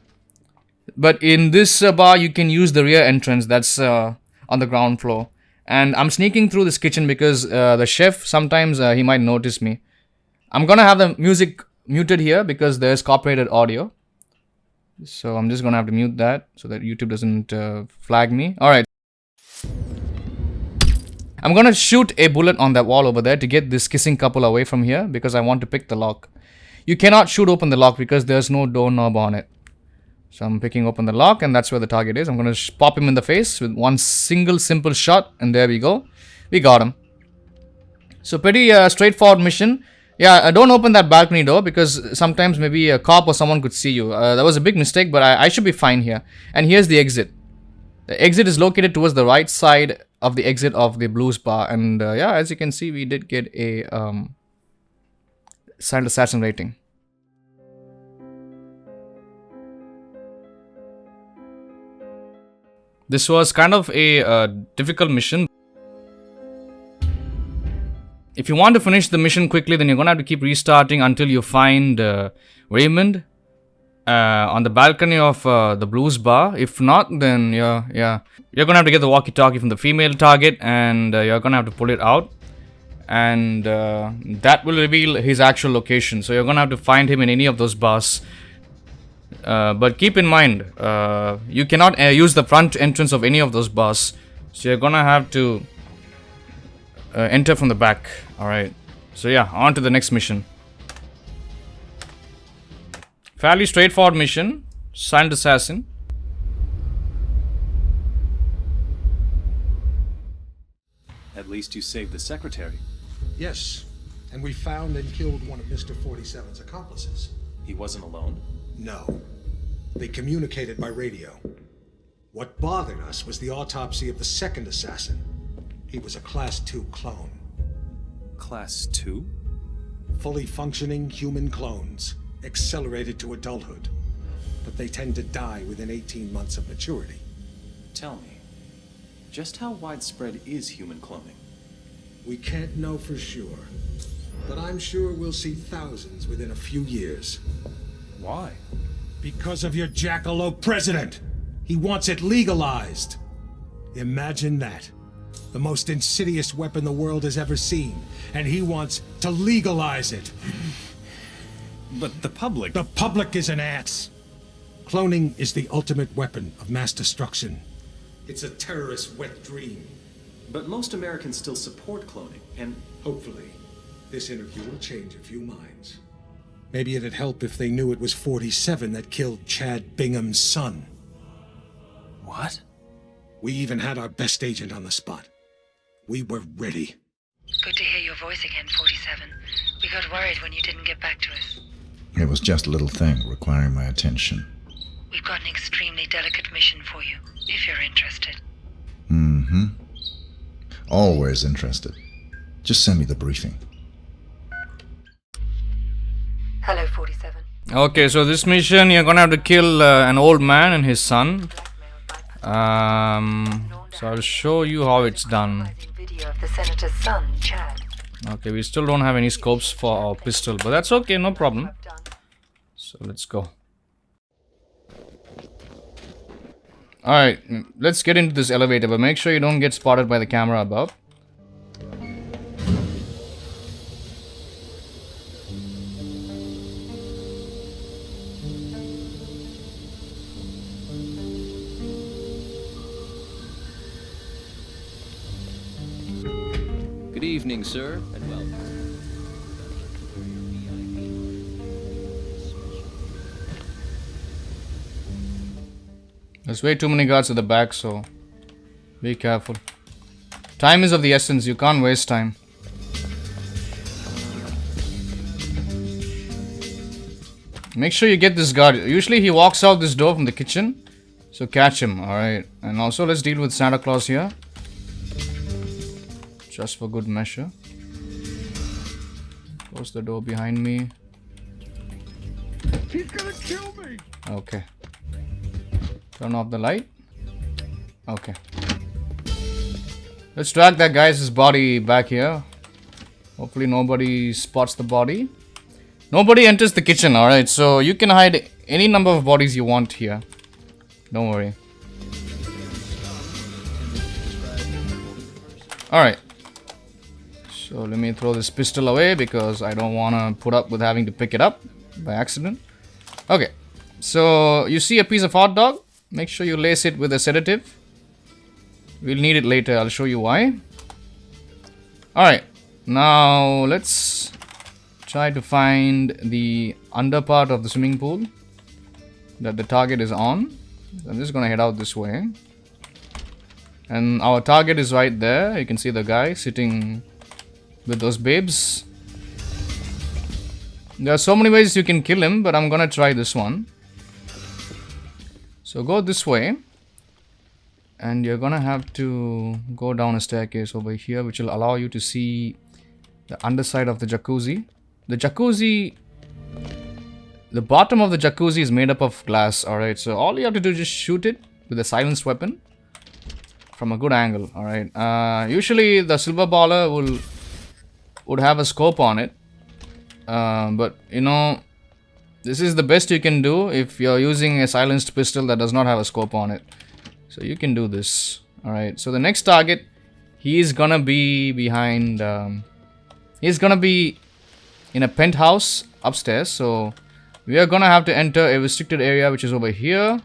But in this bar, you can use the rear entrance that's on the ground floor. And I'm sneaking through this kitchen because the chef, sometimes he might notice me. I'm gonna have the music muted here because there's copyrighted audio. So I'm just gonna have to mute that so that YouTube doesn't flag me. Alright. I'm gonna shoot a bullet on that wall over there to get this kissing couple away from here because I want to pick the lock. You cannot shoot open the lock because there's no doorknob on it. So I'm picking open the lock and that's where the target is. I'm gonna pop him in the face with one single simple shot and there we go. We got him. So pretty straightforward mission. Yeah, don't open that balcony door because sometimes maybe a cop or someone could see you. That was a big mistake, but I should be fine here. And here's the exit. The exit is located towards the right side of the exit of the blues bar. And yeah, as you can see, we did get a silent assassin rating. This was kind of a difficult mission. If you want to finish the mission quickly, then you're gonna have to keep restarting until you find Raymond on the balcony of the blues bar. If not, then you're gonna have to get the walkie-talkie from the female target and you're gonna have to pull it out. And that will reveal his actual location. So you're gonna have to find him in any of those bars. But keep in mind, you cannot use the front entrance of any of those bars. So you're gonna have to enter from the back. Alright. So yeah, on to the next mission. Fairly straightforward mission. Silent assassin. At least you saved the secretary. Yes, and we found and killed one of Mr. 47's accomplices. He wasn't alone? No. They communicated by radio. What bothered us was the autopsy of the second assassin. He was a Class 2 clone. Class 2? Fully functioning human clones, accelerated to adulthood. But they tend to die within 18 months of maturity. Tell me, just how widespread is human cloning? We can't know for sure, but I'm sure we'll see thousands within a few years. Why? Because of your jackalope president! He wants it legalized! Imagine that. The most insidious weapon the world has ever seen, and he wants to legalize it. But the public... The public is an ass! Cloning is the ultimate weapon of mass destruction. It's a terrorist's wet dream. But most Americans still support cloning, and... Hopefully, this interview will change a few minds. Maybe it'd help if they knew it was 47 that killed Chad Bingham's son. What? We even had our best agent on the spot. We were ready. Good to hear your voice again, 47. We got worried when you didn't get back to us. It was just a little thing requiring my attention. We've got an extremely delicate mission for you, if you're interested. Mm-hmm. Always interested. Just send me the briefing. Hello, 47. Okay, so this mission, you're gonna have to kill an old man and his son. So I'll show you how it's done. Video of the senator's son, Chad. Okay, we still don't have any scopes for our pistol, but that's okay, no problem. So let's go. Alright, let's get into this elevator, but make sure you don't get spotted by the camera above. Good evening, sir, and welcome. There's way too many guards at the back, so be careful. Time is of the essence, you can't waste time. Make sure you get this guard. Usually he walks out this door from the kitchen, so catch him, alright. And also let's deal with Santa Claus here. Just for good measure. Close the door behind me. He's gonna kill me! Okay. Turn off the light. Okay. Let's drag that guy's body back here. Hopefully nobody spots the body. Nobody enters the kitchen, alright? So you can hide any number of bodies you want here. Don't worry. Alright. So let me throw this pistol away because I don't want to put up with having to pick it up by accident. Okay. So you see a piece of hot dog? Make sure you lace it with a sedative. We'll need it later. I'll show you why. Alright. Now let's try to find the under part of the swimming pool that the target is on. I'm just gonna head out this way. And our target is right there. You can see the guy sitting with those babes. There are so many ways you can kill him, but I'm gonna try this one. So go this way. And you're gonna have to go down a staircase over here, which will allow you to see the underside of the jacuzzi. The jacuzzi, the bottom of the jacuzzi is made up of glass, alright? So all you have to do is just shoot it with a silenced weapon from a good angle, alright? Usually the silver baller would have a scope on it. But, you know, this is the best you can do if you're using a silenced pistol that does not have a scope on it. So you can do this, alright? So the next target, he's gonna be behind... he's gonna be in a penthouse upstairs, so we are gonna have to enter a restricted area which is over here.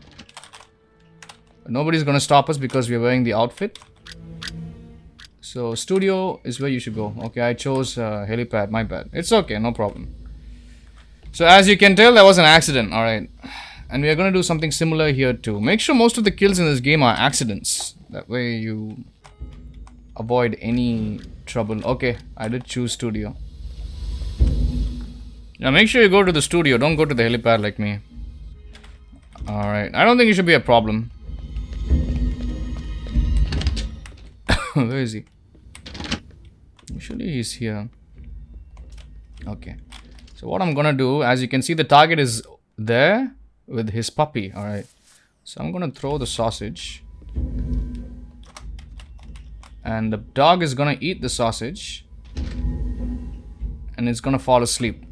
Nobody's gonna stop us because we are wearing the outfit. So studio is where you should go. Okay, I chose helipad, my bad. It's okay, no problem. So as you can tell, that was an accident, alright. And we are gonna do something similar here too. Make sure most of the kills in this game are accidents. That way you avoid any trouble. Okay, I did choose studio. Now make sure you go to the studio. Don't go to the helipad like me. Alright, I don't think it should be a problem. Where is he? Usually he's here. Okay. So what I'm gonna do, as you can see, the target is there with his puppy. Alright. So I'm gonna throw the sausage. And the dog is gonna eat the sausage. And it's gonna fall asleep.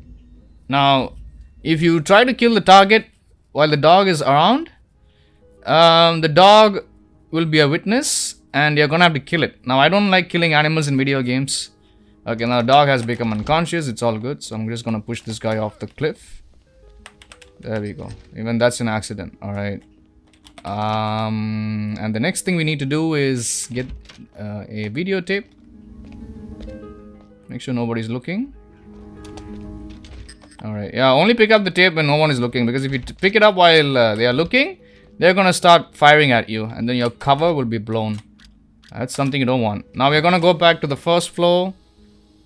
Now, if you try to kill the target while the dog is around, the dog will be a witness and you're gonna have to kill it. Now, I don't like killing animals in video games. Okay, now the dog has become unconscious. It's all good. So I'm just gonna push this guy off the cliff. There we go. Even that's an accident. Alright. And the next thing we need to do is get a videotape. Make sure nobody's looking. Alright, yeah, only pick up the tape when no one is looking, because if you pick it up while they are looking, they're gonna start firing at you and then your cover will be blown. That's something you don't want. Now we're gonna go back to the first floor,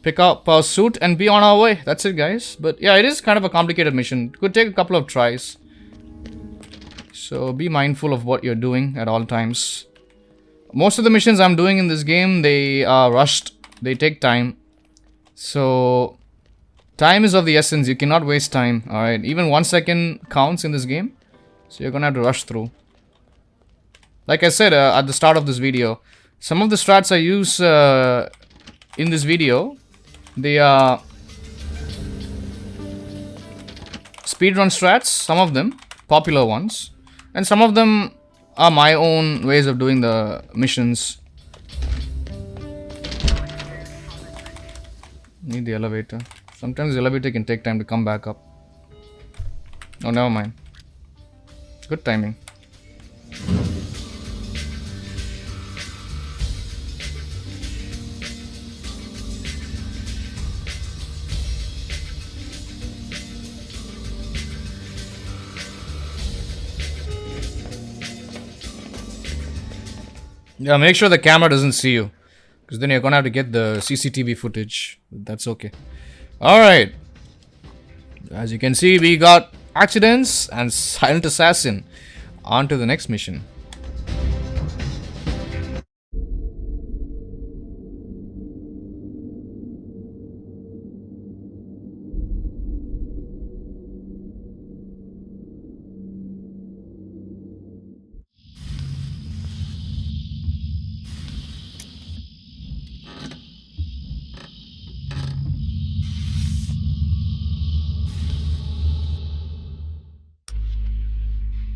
pick up our suit and be on our way. That's it, guys. But yeah, it is kind of a complicated mission. It could take a couple of tries. So be mindful of what you're doing at all times. Most of the missions I'm doing in this game, they are rushed. They take time. So time is of the essence. You cannot waste time. Alright, even 1 second counts in this game. So you're gonna have to rush through. Like I said at the start of this video, some of the strats I use in this video, they are speedrun strats, some of them, popular ones. And some of them are my own ways of doing the missions. Need the elevator. Sometimes the elevator can take time to come back up. Oh, never mind. Good timing. Yeah, make sure the camera doesn't see you, because then you're gonna have to get the CCTV footage. That's okay. Alright. As you can see, we got accidents and silent assassin. On to the next mission.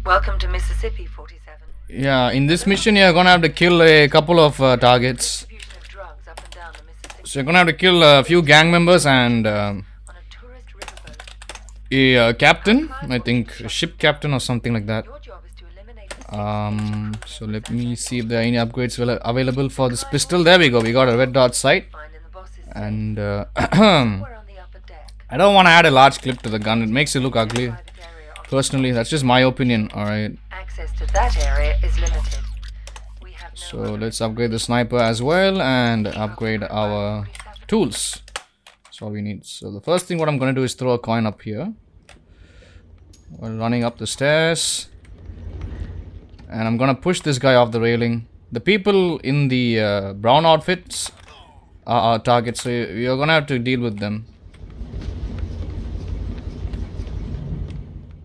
Welcome to Mississippi, 47. Yeah, in this mission you're gonna have to kill a couple of targets. So you're gonna have to kill a few gang members and a captain, I think a ship captain or something like that. So let me see if there are any upgrades available for this pistol. There we go, we got a red dot sight. And I don't want to add a large clip to the gun, it makes it look ugly. Personally, that's just my opinion, alright. Access to that area is limited. So let's upgrade the sniper as well and upgrade our tools. That's all we need. So the first thing what I'm going to do is throw a coin up here. While running up the stairs. And I'm going to push this guy off the railing. The people in the brown outfits are our targets, so you're going to have to deal with them.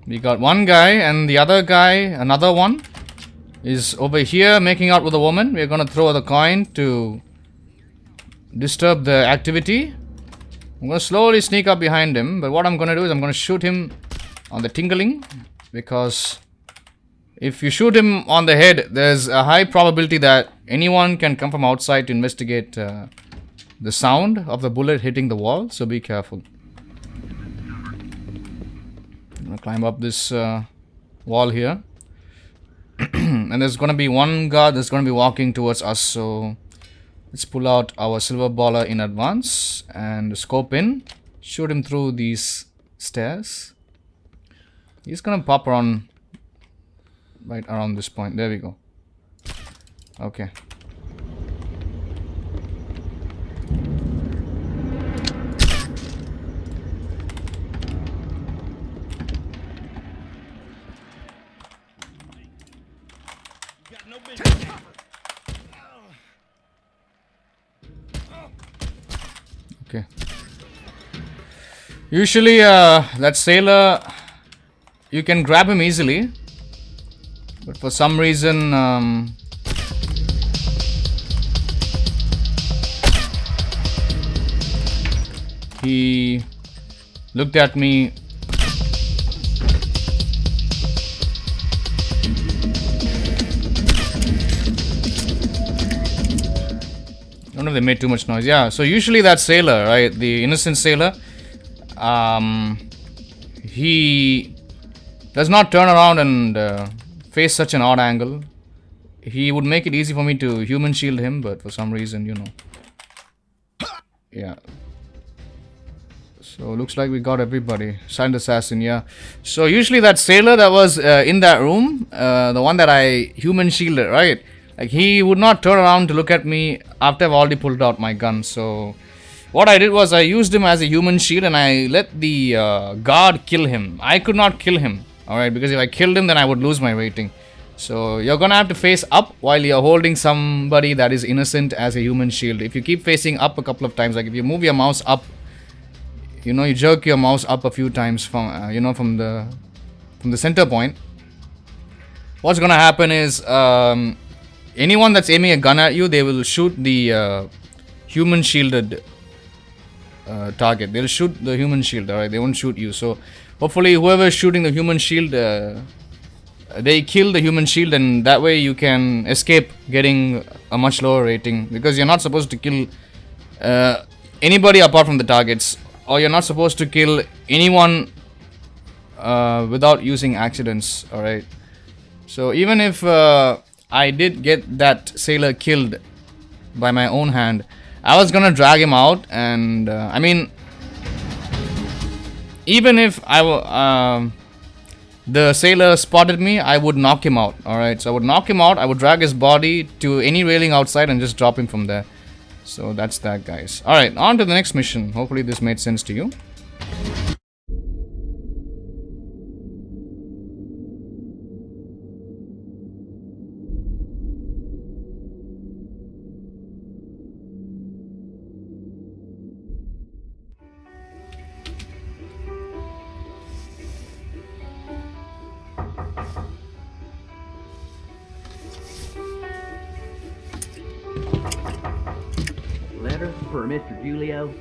We got one guy and the other guy, another one, is over here making out with a woman. We're going to throw the coin to disturb the activity. I'm going to slowly sneak up behind him, but what I'm going to do is I'm going to shoot him on the tingling, because if you shoot him on the head, there's a high probability that anyone can come from outside to investigate the sound of the bullet hitting the wall, so be careful. I'm going to climb up this wall here. And there's going to be one guard that's going to be walking towards us, so let's pull out our silver baller in advance and scope in. Shoot him through these stairs. He's going to pop around right around this point. There we go. Okay. Okay. Usually that sailor, you can grab him easily, but for some reason he looked at me . I don't know if they made too much noise. Yeah, so usually that sailor, right, the innocent sailor, he does not turn around and face such an odd angle. He would make it easy for me to human shield him, but for some reason, you know. Yeah. So looks like we got everybody. Silent assassin, yeah. So usually that sailor that was in that room, the one that I human shielded, right? Like, he would not turn around to look at me after I've already pulled out my gun. So what I did was I used him as a human shield and I let the guard kill him. I could not kill him, alright, because if I killed him then I would lose my rating. So you're gonna have to face up while you're holding somebody that is innocent as a human shield. If you keep facing up a couple of times, like if you move your mouse up, you know, you jerk your mouse up a few times from you know, from the center point, what's gonna happen is anyone that's aiming a gun at you, they will shoot the human shielded target. They'll shoot the human shield, alright? They won't shoot you. So hopefully whoever is shooting the human shield, they kill the human shield, and that way you can escape getting a much lower rating, because you're not supposed to kill anybody apart from the targets, or you're not supposed to kill anyone without using accidents, alright? So even if I did get that sailor killed by my own hand, I was gonna drag him out, and I mean, even if the sailor spotted me, I would knock him out, alright? So I would knock him out, I would drag his body to any railing outside and just drop him from there. So that's that, guys. Alright, on to the next mission. Hopefully this made sense to you. Letter for Mr. Julio.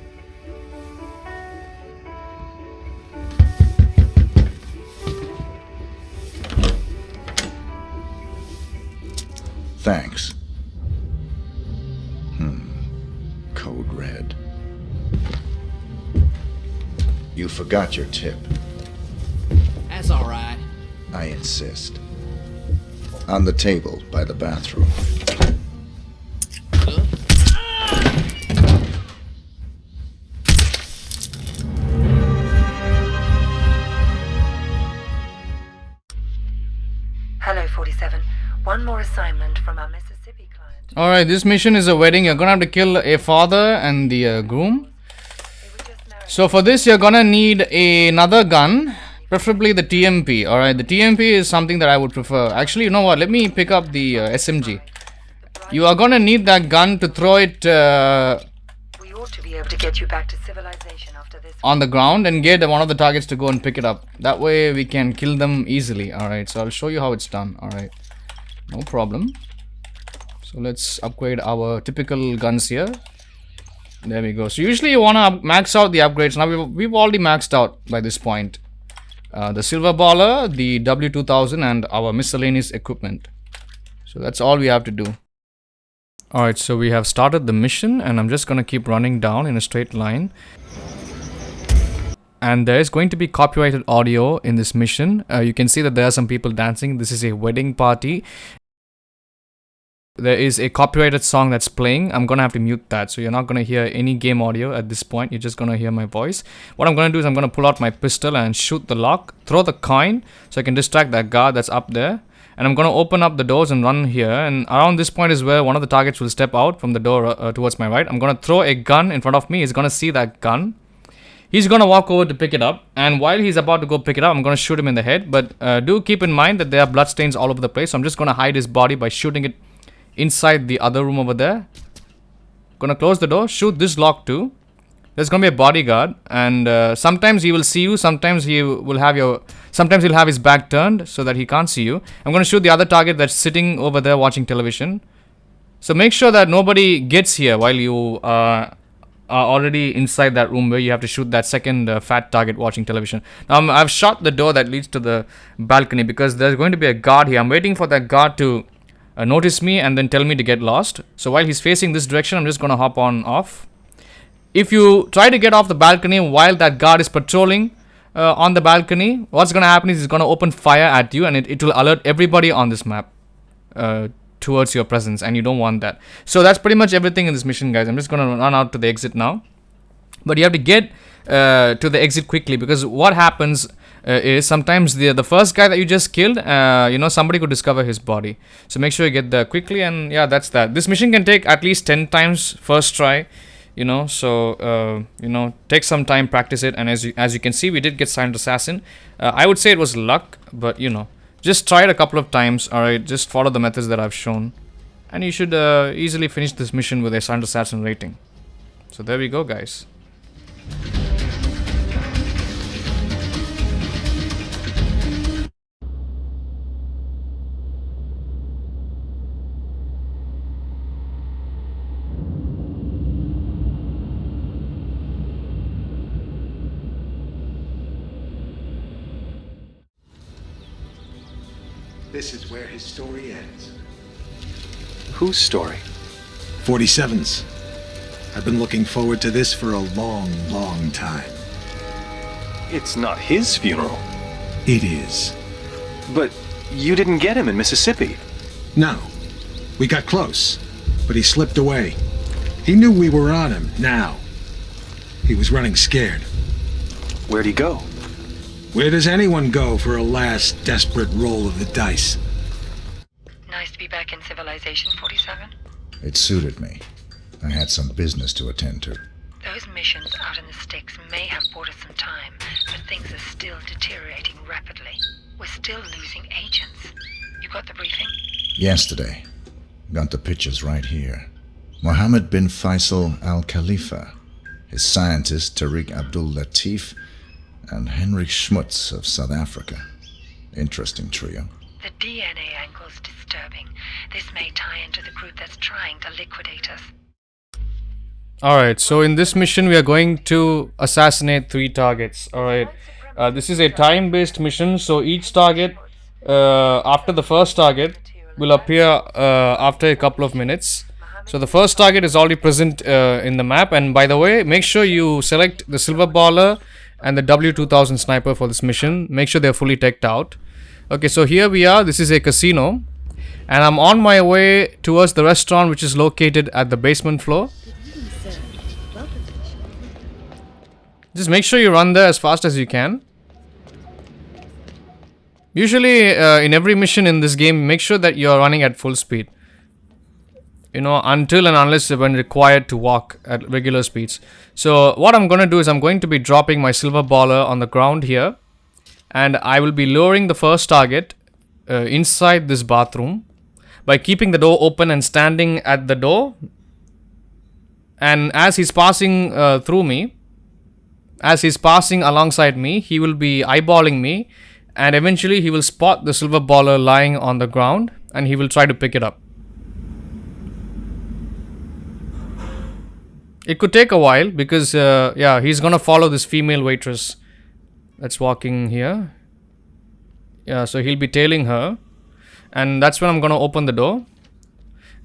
Thanks. Code red. You forgot your tip. That's alright. I insist. On the table by the bathroom. Hello, 47. One more assignment from our Mississippi client. Alright, this mission is a wedding. You're gonna have to kill a father and the groom. So for this, you're gonna need another gun, preferably the TMP. Alright, the TMP is something that I would prefer. Actually, you know what? Let me pick up the SMG. You are gonna need that gun to throw it We ought to be able to get you back to civilization after this. on the ground and get one of the targets to go and pick it up. That way we can kill them easily. Alright, so I'll show you how it's done. Alright, no problem. So let's upgrade our typical guns here. There we go. So usually you want to max out the upgrades. Now we've already maxed out by this point. The silver baller, the W2000 and our miscellaneous equipment. So that's all we have to do. Alright, so we have started the mission and I'm just going to keep running down in a straight line. And there is going to be copyrighted audio in this mission. You can see that there are some people dancing. This is a wedding party. There is a copyrighted song that's playing. I'm gonna have to mute that, so you're not gonna hear any game audio at this point. You're just gonna hear my voice. What I'm gonna do is I'm gonna pull out my pistol and shoot the lock, throw the coin so I can distract that guard that's up there, and I'm gonna open up the doors and run here. And around this point is where one of the targets will step out from the door towards my right. I'm gonna throw a gun in front of me. He's gonna see that gun. He's gonna walk over to pick it up, and while he's about to go pick it up, I'm gonna shoot him in the head. But do keep in mind that there are bloodstains all over the place, so I'm just gonna hide his body by shooting it inside the other room over there. Gonna close the door, shoot this lock too. There's gonna be a bodyguard, and sometimes he will see you, sometimes he'll have his back turned so that he can't see you. I'm gonna shoot the other target that's sitting over there watching television. So make sure that nobody gets here while you are already inside that room where you have to shoot that second fat target watching television. Now I've shot the door that leads to the balcony because there's going to be a guard here. I'm waiting for that guard to notice me and then tell me to get lost. So while he's facing this direction, I'm just gonna hop on off. If you try to get off the balcony while that guard is patrolling on the balcony, what's gonna happen is he's gonna open fire at you, and it will alert everybody on this map towards your presence, and you don't want that. So that's pretty much everything in this mission, guys. I'm just gonna run out to the exit now, but you have to get to the exit quickly, because what happens is sometimes the first guy that you just killed, somebody could discover his body. So make sure you get there quickly, and yeah, that's that. This mission can take at least 10 times first try, so take some time, practice it, and as you can see, we did get Silent Assassin. I would say it was luck, but just try it a couple of times. Alright, just follow the methods that I've shown, and you should easily finish this mission with a Silent Assassin rating. So there we go, guys. This is where his story ends. Whose story? 47's. I've been looking forward to this for a long, long time. It's not his funeral. It is. But you didn't get him in Mississippi. No. We got close, but he slipped away. He knew we were on him, now. He was running scared. Where'd he go? Where does anyone go for a last desperate roll of the dice? Nice to be back in civilization, 47. It suited me. I had some business to attend to. Those missions out in the sticks may have bought us some time, but things are still deteriorating rapidly. We're still losing agents. You got the briefing? Yesterday. Got the pictures right here. Mohammed bin Faisal Al Khalifa, his scientist Tariq Abdul Latif, and Henrik Schmutz of South Africa. Interesting trio. The DNA angle's disturbing. This may tie into the group that's trying to liquidate us. Alright, so in this mission we are going to assassinate 3 targets. Alright, this is a time-based mission, so each target, after the first target, will appear after a couple of minutes. So the first target is already present in the map, and by the way, make sure you select the silver baller and the W2000 sniper for this mission. Make sure they're fully teched out. Okay, so here we are. This is a casino, and I'm on my way towards the restaurant, which is located at the basement floor. Just make sure you run there as fast as you can. Usually in every mission in this game, make sure that you're running at full speed, you know, until and unless when required to walk at regular speeds. So what I'm going to do is I'm going to be dropping my silver baller on the ground here, and I will be luring the first target inside this bathroom by keeping the door open and standing at the door. And as he's passing through me, as he's passing alongside me, he will be eyeballing me, and eventually he will spot the silver baller lying on the ground, and he will try to pick it up. It could take a while because yeah, he's gonna follow this female waitress that's walking here. Yeah, so he'll be tailing her, and that's when I'm gonna open the door.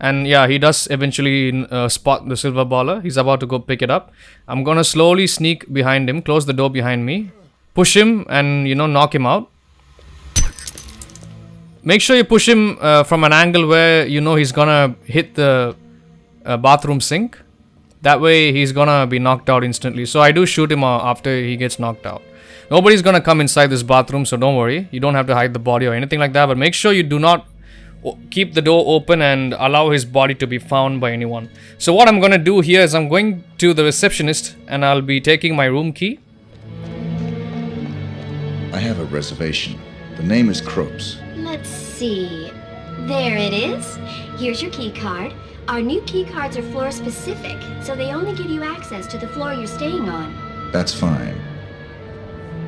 And yeah, he does eventually spot the silver baller. He's about to go pick it up. I'm gonna slowly sneak behind him, close the door behind me, push him, and you know, knock him out. Make sure you push him from an angle where you know he's gonna hit the bathroom sink. That way he's gonna be knocked out instantly. So I do shoot him after he gets knocked out. Nobody's gonna come inside this bathroom, so don't worry. You don't have to hide the body or anything like that. But make sure you do not keep the door open and allow his body to be found by anyone. So what I'm gonna do here is I'm going to the receptionist and I'll be taking my room key. I have a reservation. The name is Kropes. Let's see. There it is. Here's your key card. Our new key cards are floor specific, so they only give you access to the floor you're staying on. That's fine.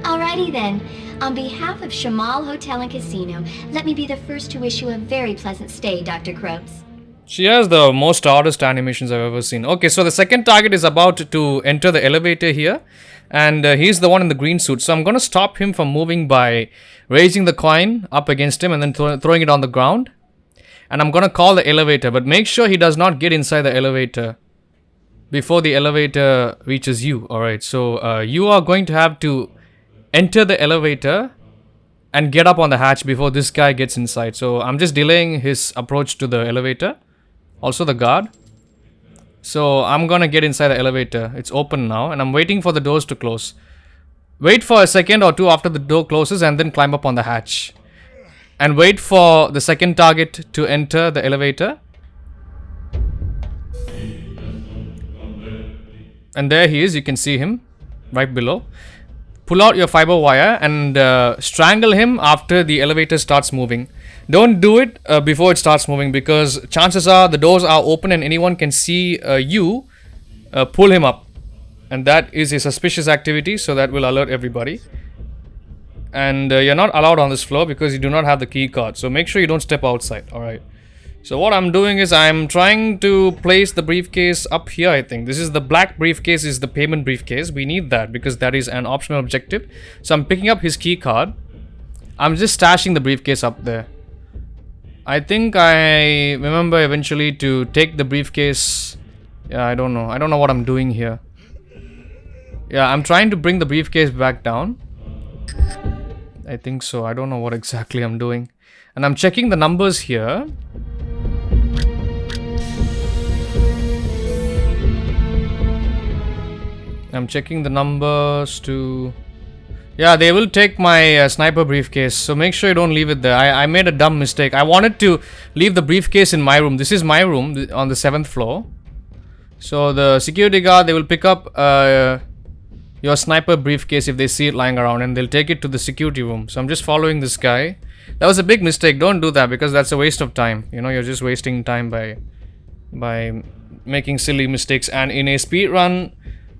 Alrighty then. On behalf of Shamal Hotel and Casino, let me be the first to wish you a very pleasant stay, Dr. Kropes. She has the most oddest animations I've ever seen. Okay, so the second target is about to enter the elevator here, and he's the one in the green suit. So I'm going to stop him from moving by raising the coin up against him and then throwing it on the ground. And I'm going to call the elevator, but make sure he does not get inside the elevator before the elevator reaches you. Alright, so you are going to have to enter the elevator and get up on the hatch before this guy gets inside. So I'm just delaying his approach to the elevator. Also the guard. So I'm gonna get inside the elevator. It's open now and I'm waiting for the doors to close. Wait for a second or two after the door closes and then climb up on the hatch. And wait for the second target to enter the elevator. And there he is, you can see him right below. Pull out your fiber wire and strangle him after the elevator starts moving. Don't do it before it starts moving because chances are the doors are open and anyone can see you pull him up. And that is a suspicious activity, so that will alert everybody. And you're not allowed on this floor because you do not have the key card. So make sure you don't step outside, alright. So what I'm doing is I'm trying to place the briefcase up here, I think. This is the black briefcase, is the payment briefcase. We need that because that is an optional objective. So I'm picking up his key card. I'm just stashing the briefcase up there. I think I remember eventually to take the briefcase. Yeah, I don't know. I don't know what I'm doing here. Yeah, I'm trying to bring the briefcase back down. I think so. I don't know what exactly I'm doing. And I'm checking the numbers here. I'm checking the numbers to... Yeah, they will take my sniper briefcase. So make sure you don't leave it there. I made a dumb mistake. I wanted to leave the briefcase in my room. This is my room on the 7th floor. So the security guard, they will pick up your sniper briefcase if they see it lying around. And they'll take it to the security room. So I'm just following this guy. That was a big mistake. Don't do that because that's a waste of time. You know, you're just wasting time by making silly mistakes. And in a speed run,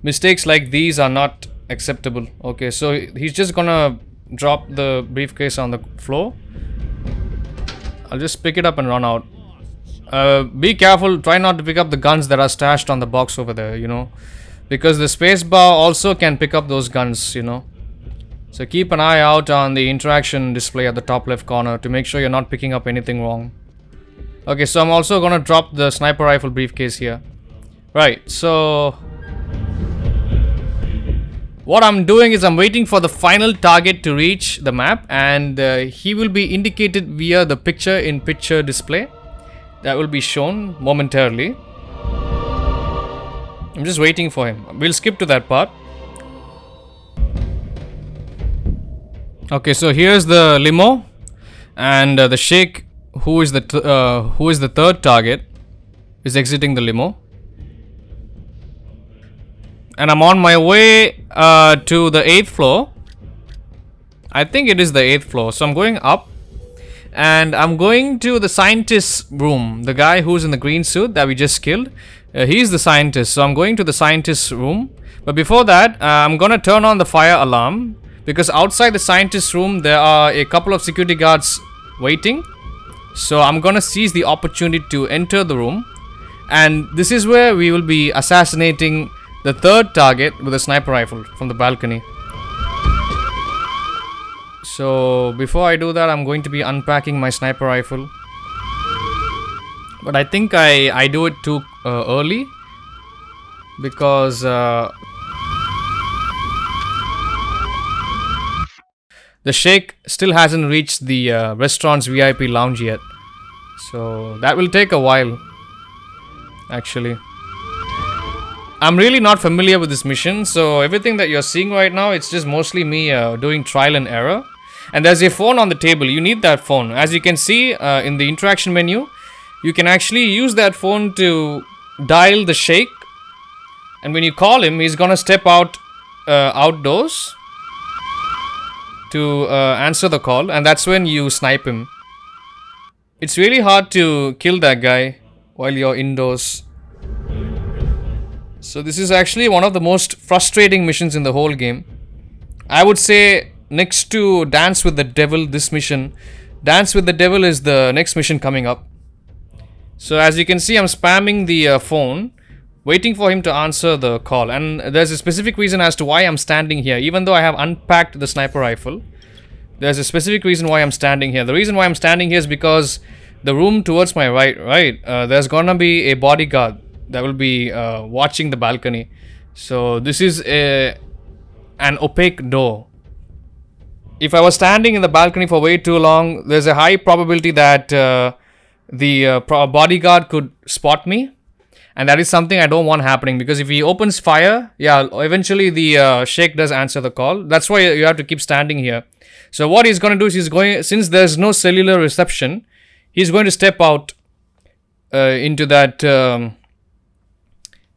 mistakes like these are not acceptable. Okay, so he's just gonna drop the briefcase on the floor. I'll just pick it up and run out. Be careful, try not to pick up the guns that are stashed on the box over there, you know, because the spacebar also can pick up those guns, you know. So keep an eye out on the interaction display at the top left corner to make sure you're not picking up anything wrong. Okay, so I'm also gonna drop the sniper rifle briefcase here. Right, so what I'm doing is I'm waiting for the final target to reach the map, and he will be indicated via the picture-in-picture display that will be shown momentarily. I'm just waiting for him. We'll skip to that part. Okay, so here's the limo, and the Sheikh, who is the third target, is exiting the limo. And I'm on my way to the 8th floor. I think it is the 8th floor. So I'm going up. And I'm going to the scientist's room. The guy who's in the green suit that we just killed. He's the scientist. So I'm going to the scientist's room. But before that, I'm going to turn on the fire alarm. Because outside the scientist's room, there are a couple of security guards waiting. So I'm going to seize the opportunity to enter the room. And this is where we will be assassinating the third target with a sniper rifle from the balcony. So before I do that, I'm going to be unpacking my sniper rifle. But I think I do it too early. Because the Sheikh still hasn't reached the restaurant's VIP lounge yet. So that will take a while, actually. I'm really not familiar with this mission, so everything that you're seeing right now, it's just mostly me doing trial and error. And there's a phone on the table. You need that phone. As you can see in the interaction menu, you can actually use that phone to dial the Sheikh. And when you call him, he's gonna step out outdoors to answer the call, and that's when you snipe him. It's really hard to kill that guy while you're indoors. So this is actually one of the most frustrating missions in the whole game. I would say next to Dance with the Devil, this mission, Dance with the Devil is the next mission coming up. So as you can see, I'm spamming the phone, waiting for him to answer the call. And there's a specific reason as to why I'm standing here. Even though I have unpacked the sniper rifle, there's a specific reason why I'm standing here. The reason why I'm standing here is because the room towards my right, there's gonna be a bodyguard that will be watching the balcony. So this is an opaque door. If I was standing in the balcony for way too long, there's a high probability that the bodyguard could spot me. And that is something I don't want happening, because if he opens fire, yeah, eventually the Sheikh does answer the call. That's why you have to keep standing here. So what he's going to do is since there's no cellular reception, he's going to step out into that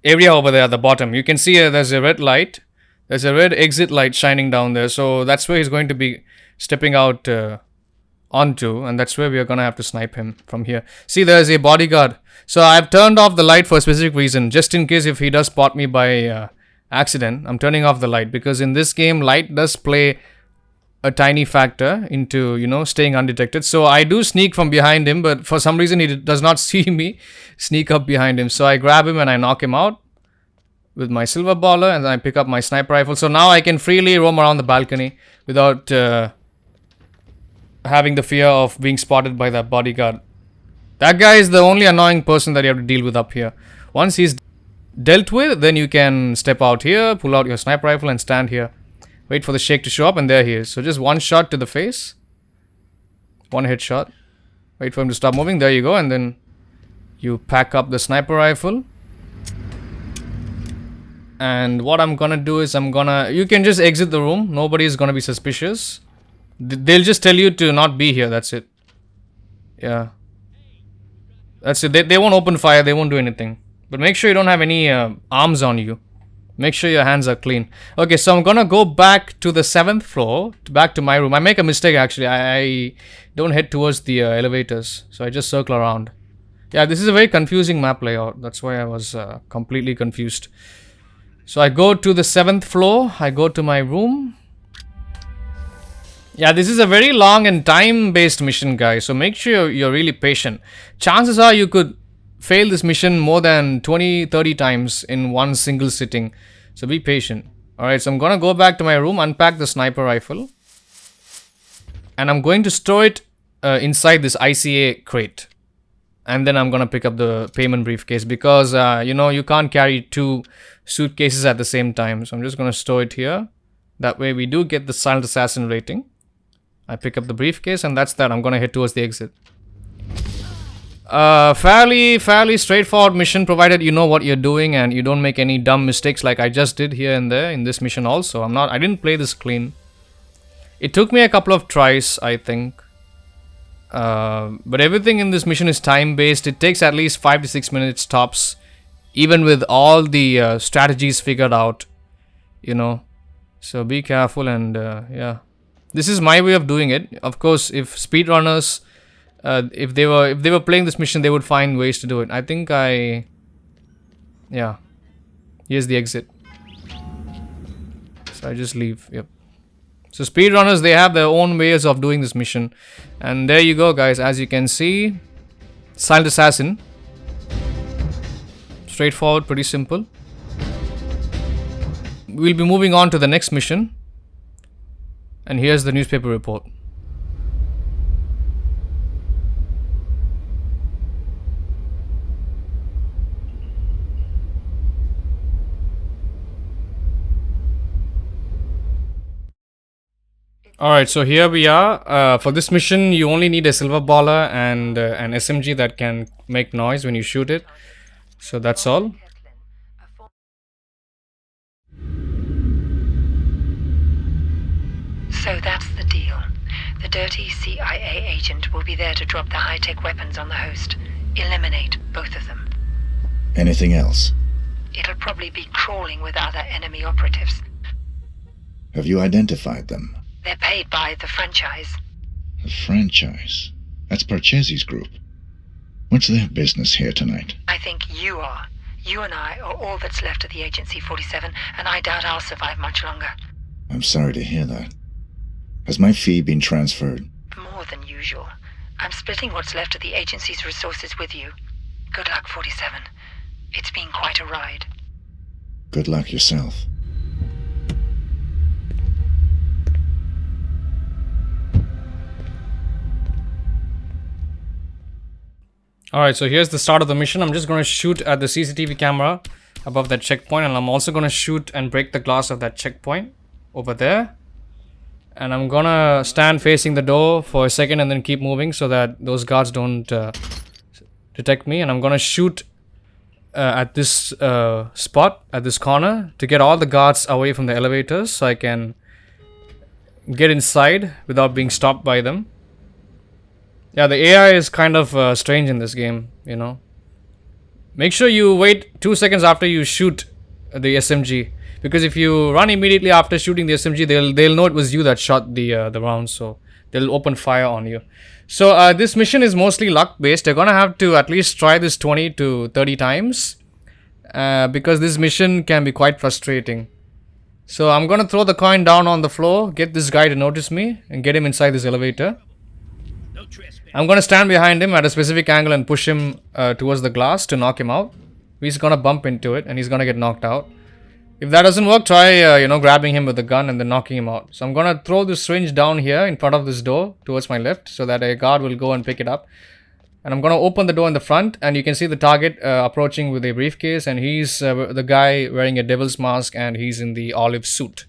area over there at the bottom. You can see there's a red light. There's a red exit light shining down there. So that's where he's going to be stepping out onto, and that's where we are going to have to snipe him from here. See, there's a bodyguard. So I've turned off the light for a specific reason, just in case if he does spot me by accident. I'm turning off the light because in this game, light does play a tiny factor into, you know, staying undetected. So I do sneak from behind him, but for some reason he does not see me sneak up behind him. So I grab him and I knock him out with my silver baller, and then I pick up my sniper rifle. So now I can freely roam around the balcony without having the fear of being spotted by that bodyguard. That guy is the only annoying person that you have to deal with up here. Once he's dealt with, then you can step out here, pull out your sniper rifle and stand here. Wait for the Sheikh to show up, and there he is. So just one shot to the face. One headshot. Wait for him to stop moving. There you go. And then you pack up the sniper rifle. And what I'm gonna do is you can just exit the room. Nobody is gonna be suspicious. They'll just tell you to not be here. That's it. Yeah. That's it. They won't open fire. They won't do anything. But make sure you don't have any arms on you. Make sure your hands are clean. Okay, so I'm gonna go back to the 7th floor, back to my room. I make a mistake actually. I don't head towards the elevators, so I just circle around. Yeah, this is a very confusing map layout. That's why I was completely confused. So I go to the 7th floor. I go to my room. Yeah, this is a very long and time-based mission, guys. So make sure you're really patient. Chances are you could fail this mission more than 20-30 times in one single sitting. So be patient. Alright, so I'm gonna go back to my room, unpack the sniper rifle. And I'm going to store it inside this ICA crate. and then I'm gonna pick up the payment briefcase because you know, you can't carry 2 suitcases at the same time. So I'm just gonna store it here. That way we do get the silent assassin rating. I pick up the briefcase, and that's that. I'm gonna head towards the exit. Fairly straightforward mission, provided you know what you're doing and you don't make any dumb mistakes like I just did here and there in this mission also. I didn't play this clean. It took me a couple of tries, I think. But everything in this mission is time based. It takes at least 5 to 6 minutes tops, even with all the strategies figured out, you know. So be careful, and yeah, this is my way of doing it. Of course, if speedrunners, if they were playing this mission, they would find ways to do it. I think yeah, here's the exit. So I just leave. Yep. So speedrunners, they have their own ways of doing this mission. And there you go, guys. As you can see, silent assassin. Straightforward, pretty simple. We'll be moving on to the next mission. And here's the newspaper report. Alright, so here we are. For this mission, you only need a silver baller and an SMG that can make noise when you shoot it. So that's all. So that's the deal. The dirty CIA agent will be there to drop the high-tech weapons on the host. Eliminate both of them. Anything else? It'll probably be crawling with other enemy operatives. Have you identified them? They're paid by the franchise. The franchise? That's Parcheesi's group. What's their business here tonight? I think you are. You and I are all that's left of the Agency 47, and I doubt I'll survive much longer. I'm sorry to hear that. Has my fee been transferred? More than usual. I'm splitting what's left of the agency's resources with you. Good luck, 47. It's been quite a ride. Good luck yourself. Alright, so here's the start of the mission. I'm just going to shoot at the CCTV camera above that checkpoint, and I'm also going to shoot and break the glass of that checkpoint over there. And I'm going to stand facing the door for a second and then keep moving so that those guards don't detect me. And I'm going to shoot at this spot, at this corner, to get all the guards away from the elevators so I can get inside without being stopped by them. Yeah, the AI is kind of strange in this game, you know. Make sure you wait 2 seconds after you shoot the SMG, because if you run immediately after shooting the SMG, they'll know it was you that shot the round, so they'll open fire on you. So this mission is mostly luck based. You're gonna have to at least try this 20 to 30 times because this mission can be quite frustrating. So I'm gonna throw the coin down on the floor, get this guy to notice me, and get him inside this elevator. I'm going to stand behind him at a specific angle and push him towards the glass to knock him out. He's going to bump into it and he's going to get knocked out. If that doesn't work, try, you know, grabbing him with the gun and then knocking him out. So I'm going to throw this syringe down here in front of this door towards my left so that a guard will go and pick it up. And I'm going to open the door in the front, and you can see the target approaching with a briefcase, and he's the guy wearing a devil's mask and he's in the olive suit.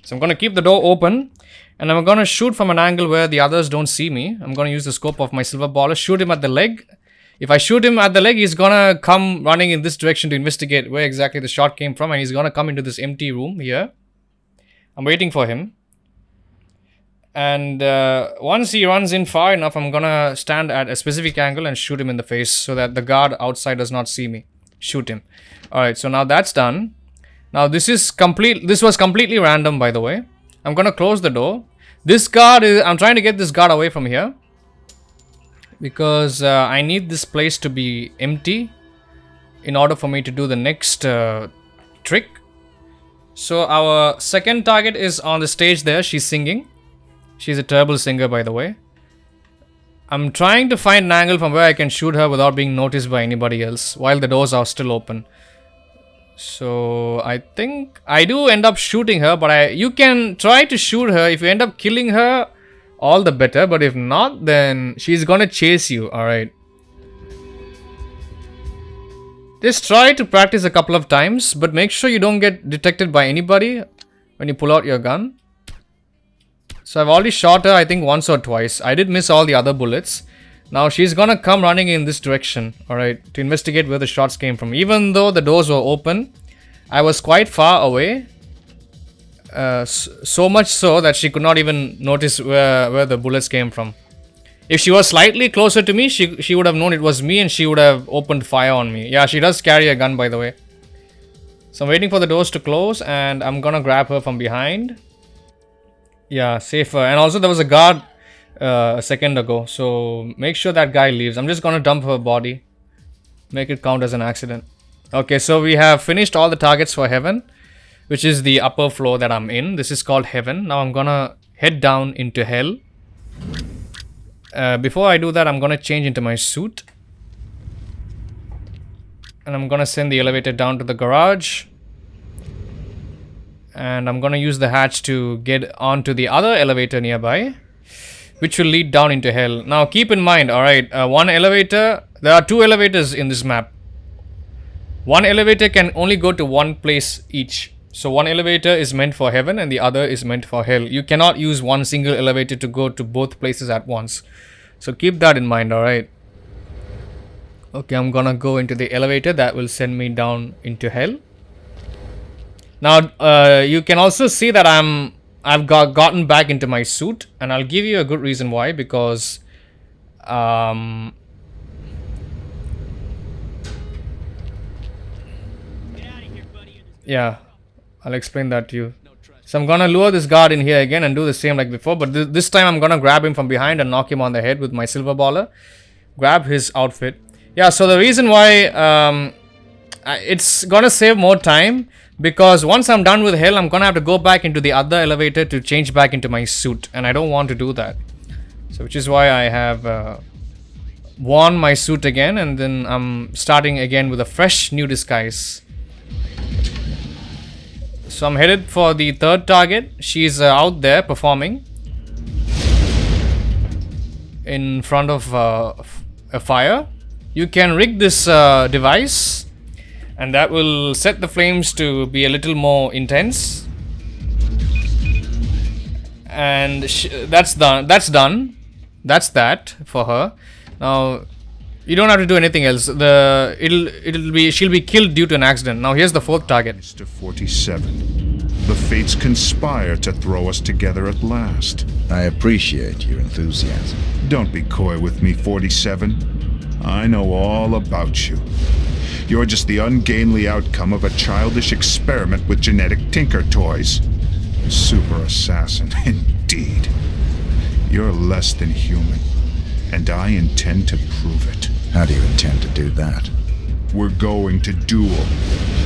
So I'm going to keep the door open. And I'm going to shoot from an angle where the others don't see me. I'm going to use the scope of my silver baller, shoot him at the leg. If I shoot him at the leg, he's going to come running in this direction to investigate where exactly the shot came from. And he's going to come into this empty room here. I'm waiting for him. And once he runs in far enough, I'm going to stand at a specific angle and shoot him in the face so that the guard outside does not see me. Shoot him. Alright, so now that's done. Now this was completely random, by the way. I'm going to close the door. This guard I'm trying to get this guard away from here. Because I need this place to be empty in order for me to do the next trick. So our second target is on the stage there. She's singing. She's a terrible singer, by the way. I'm trying to find an angle from where I can shoot her without being noticed by anybody else while the doors are still open. So I think I do end up shooting her, but you can try to shoot her. If you end up killing her, all the better. But if not, then she's gonna chase you. Alright. Just try to practice a couple of times, but make sure you don't get detected by anybody when you pull out your gun. So I've already shot her, I think, once or twice. I did miss all the other bullets. Now she's gonna come running in this direction, alright, to investigate where the shots came from. Even though the doors were open, I was quite far away. So much so that she could not even notice where the bullets came from. If she was slightly closer to me, she would have known it was me and she would have opened fire on me. Yeah, she does carry a gun, by the way. So I'm waiting for the doors to close and I'm gonna grab her from behind. Yeah, safer. And also there was a guard a second ago, so make sure that guy leaves. I'm just gonna dump her body. Make it count as an accident. Okay, so we have finished all the targets for heaven, which is the upper floor that I'm in. This is called heaven. Now I'm gonna head down into hell. Before I do that, I'm gonna change into my suit. And I'm gonna send the elevator down to the garage. And I'm gonna use the hatch to get onto the other elevator nearby, which will lead down into hell. Now keep in mind, alright, one elevator, there are 2 elevators in this map. One elevator can only go to one place each. So one elevator is meant for heaven and the other is meant for hell. You cannot use one single elevator to go to both places at once. So keep that in mind, alright. Okay, I'm gonna go into the elevator that will send me down into hell. Now, you can also see that I've gotten back into my suit, and I'll give you a good reason why, because yeah, I'll explain that to you. So I'm gonna lure this guard in here again and do the same like before, but this time I'm gonna grab him from behind and knock him on the head with my silver baller. Grab his outfit. Yeah, so the reason why it's gonna save more time, because once I'm done with hell, I'm gonna have to go back into the other elevator to change back into my suit, and I don't want to do that. So which is why I have worn my suit again, and then I'm starting again with a fresh new disguise. So I'm headed for the 3rd target. She's out there performing in front of a fire. You can rig this device, and that will set the flames to be a little more intense. And that's done. That's that for her. Now you don't have to do anything else. She'll be killed due to an accident. Now here's the 4th target. Mr. 47. The fates conspire to throw us together at last. I appreciate your enthusiasm. Don't be coy with me, 47. I know all about you. You're just the ungainly outcome of a childish experiment with genetic tinker toys. Super assassin, indeed. You're less than human, and I intend to prove it. How do you intend to do that? We're going to duel.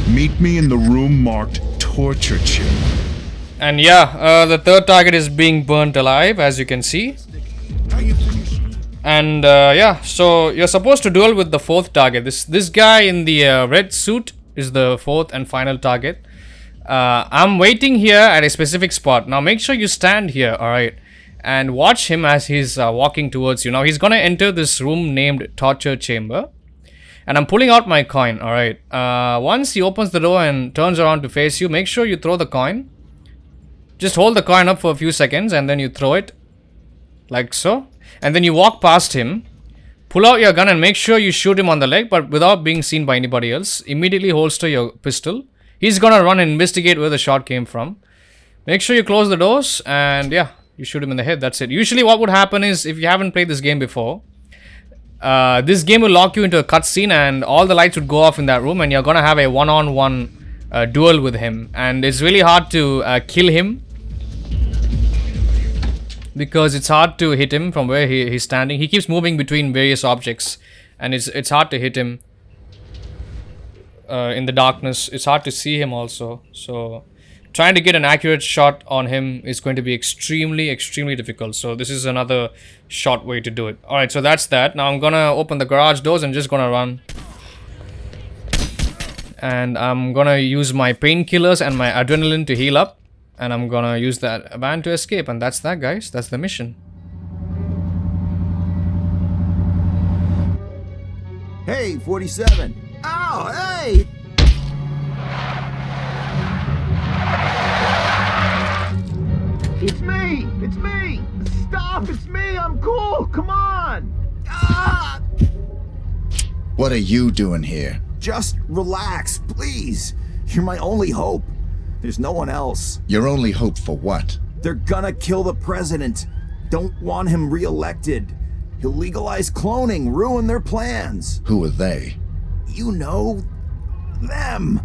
Meet me in the room marked Torture Chamber. And yeah, the 3rd target is being burnt alive, as you can see. And yeah, so you're supposed to duel with the 4th target. This guy in the red suit is the 4th and final target. I'm waiting here at a specific spot. Now make sure you stand here, alright, and watch him as he's walking towards you. Now he's gonna enter this room named Torture Chamber, and I'm pulling out my coin, alright. Once he opens the door and turns around to face you, make sure you throw the coin. Just hold the coin up for a few seconds and then you throw it like so, and then you walk past him, pull out your gun and make sure you shoot him on the leg, but without being seen by anybody else. Immediately holster your pistol. He's gonna run and investigate where the shot came from. Make sure you close the doors, and yeah, you shoot him in the head. That's it. Usually what would happen is, if you haven't played this game before, this game will lock you into a cutscene and all the lights would go off in that room, and you're gonna have a one-on-one duel with him, and it's really hard to kill him, because it's hard to hit him from where he's standing. He keeps moving between various objects, and it's hard to hit him in the darkness. It's hard to see him also. So trying to get an accurate shot on him is going to be extremely difficult. So this is another short way to do it. Alright, so that's that. Now I'm gonna open the garage doors and just gonna run. And I'm gonna use my painkillers and my adrenaline to heal up. And I'm gonna use that van to escape. And that's that, guys. That's the mission. Hey, 47. Oh, hey! It's me! It's me! Stop! It's me! I'm cool! Come on! Ah! What are you doing here? Just relax, please. You're my only hope. There's no one else. Your only hope for what? They're gonna kill the president. Don't want him re-elected. He'll legalize cloning, ruin their plans. Who are they? You know, them.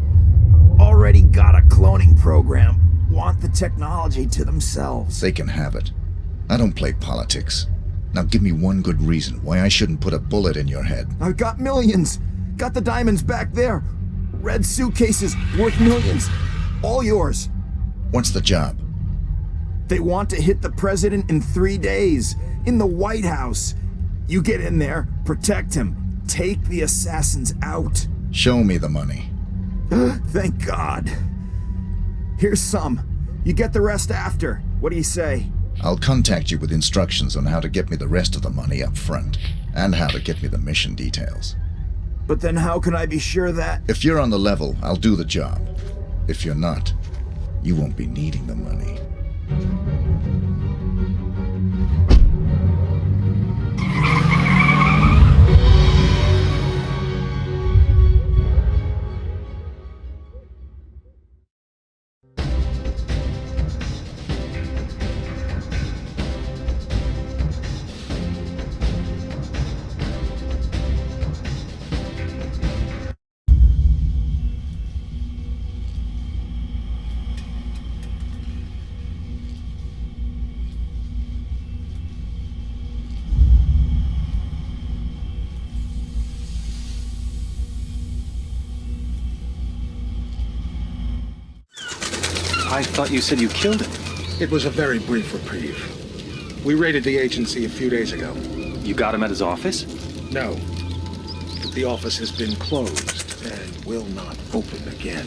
Already got a cloning program. Want the technology to themselves. They can have it. I don't play politics. Now give me one good reason why I shouldn't put a bullet in your head. I've got millions. Got the diamonds back there. Red suitcases worth millions. All yours. What's the job? They want to hit the president in 3 days. In the White House. You get in there, protect him. Take the assassins out. Show me the money. Thank God. Here's some. You get the rest after. What do you say? I'll contact you with instructions on how to get me the rest of the money up front, and how to get me the mission details. But then how can I be sure that... If you're on the level, I'll do the job. If you're not, you won't be needing the money. I thought you said you killed him. It was a very brief reprieve. We raided the agency a few days ago. You got him at his office? No. But the office has been closed and will not open again.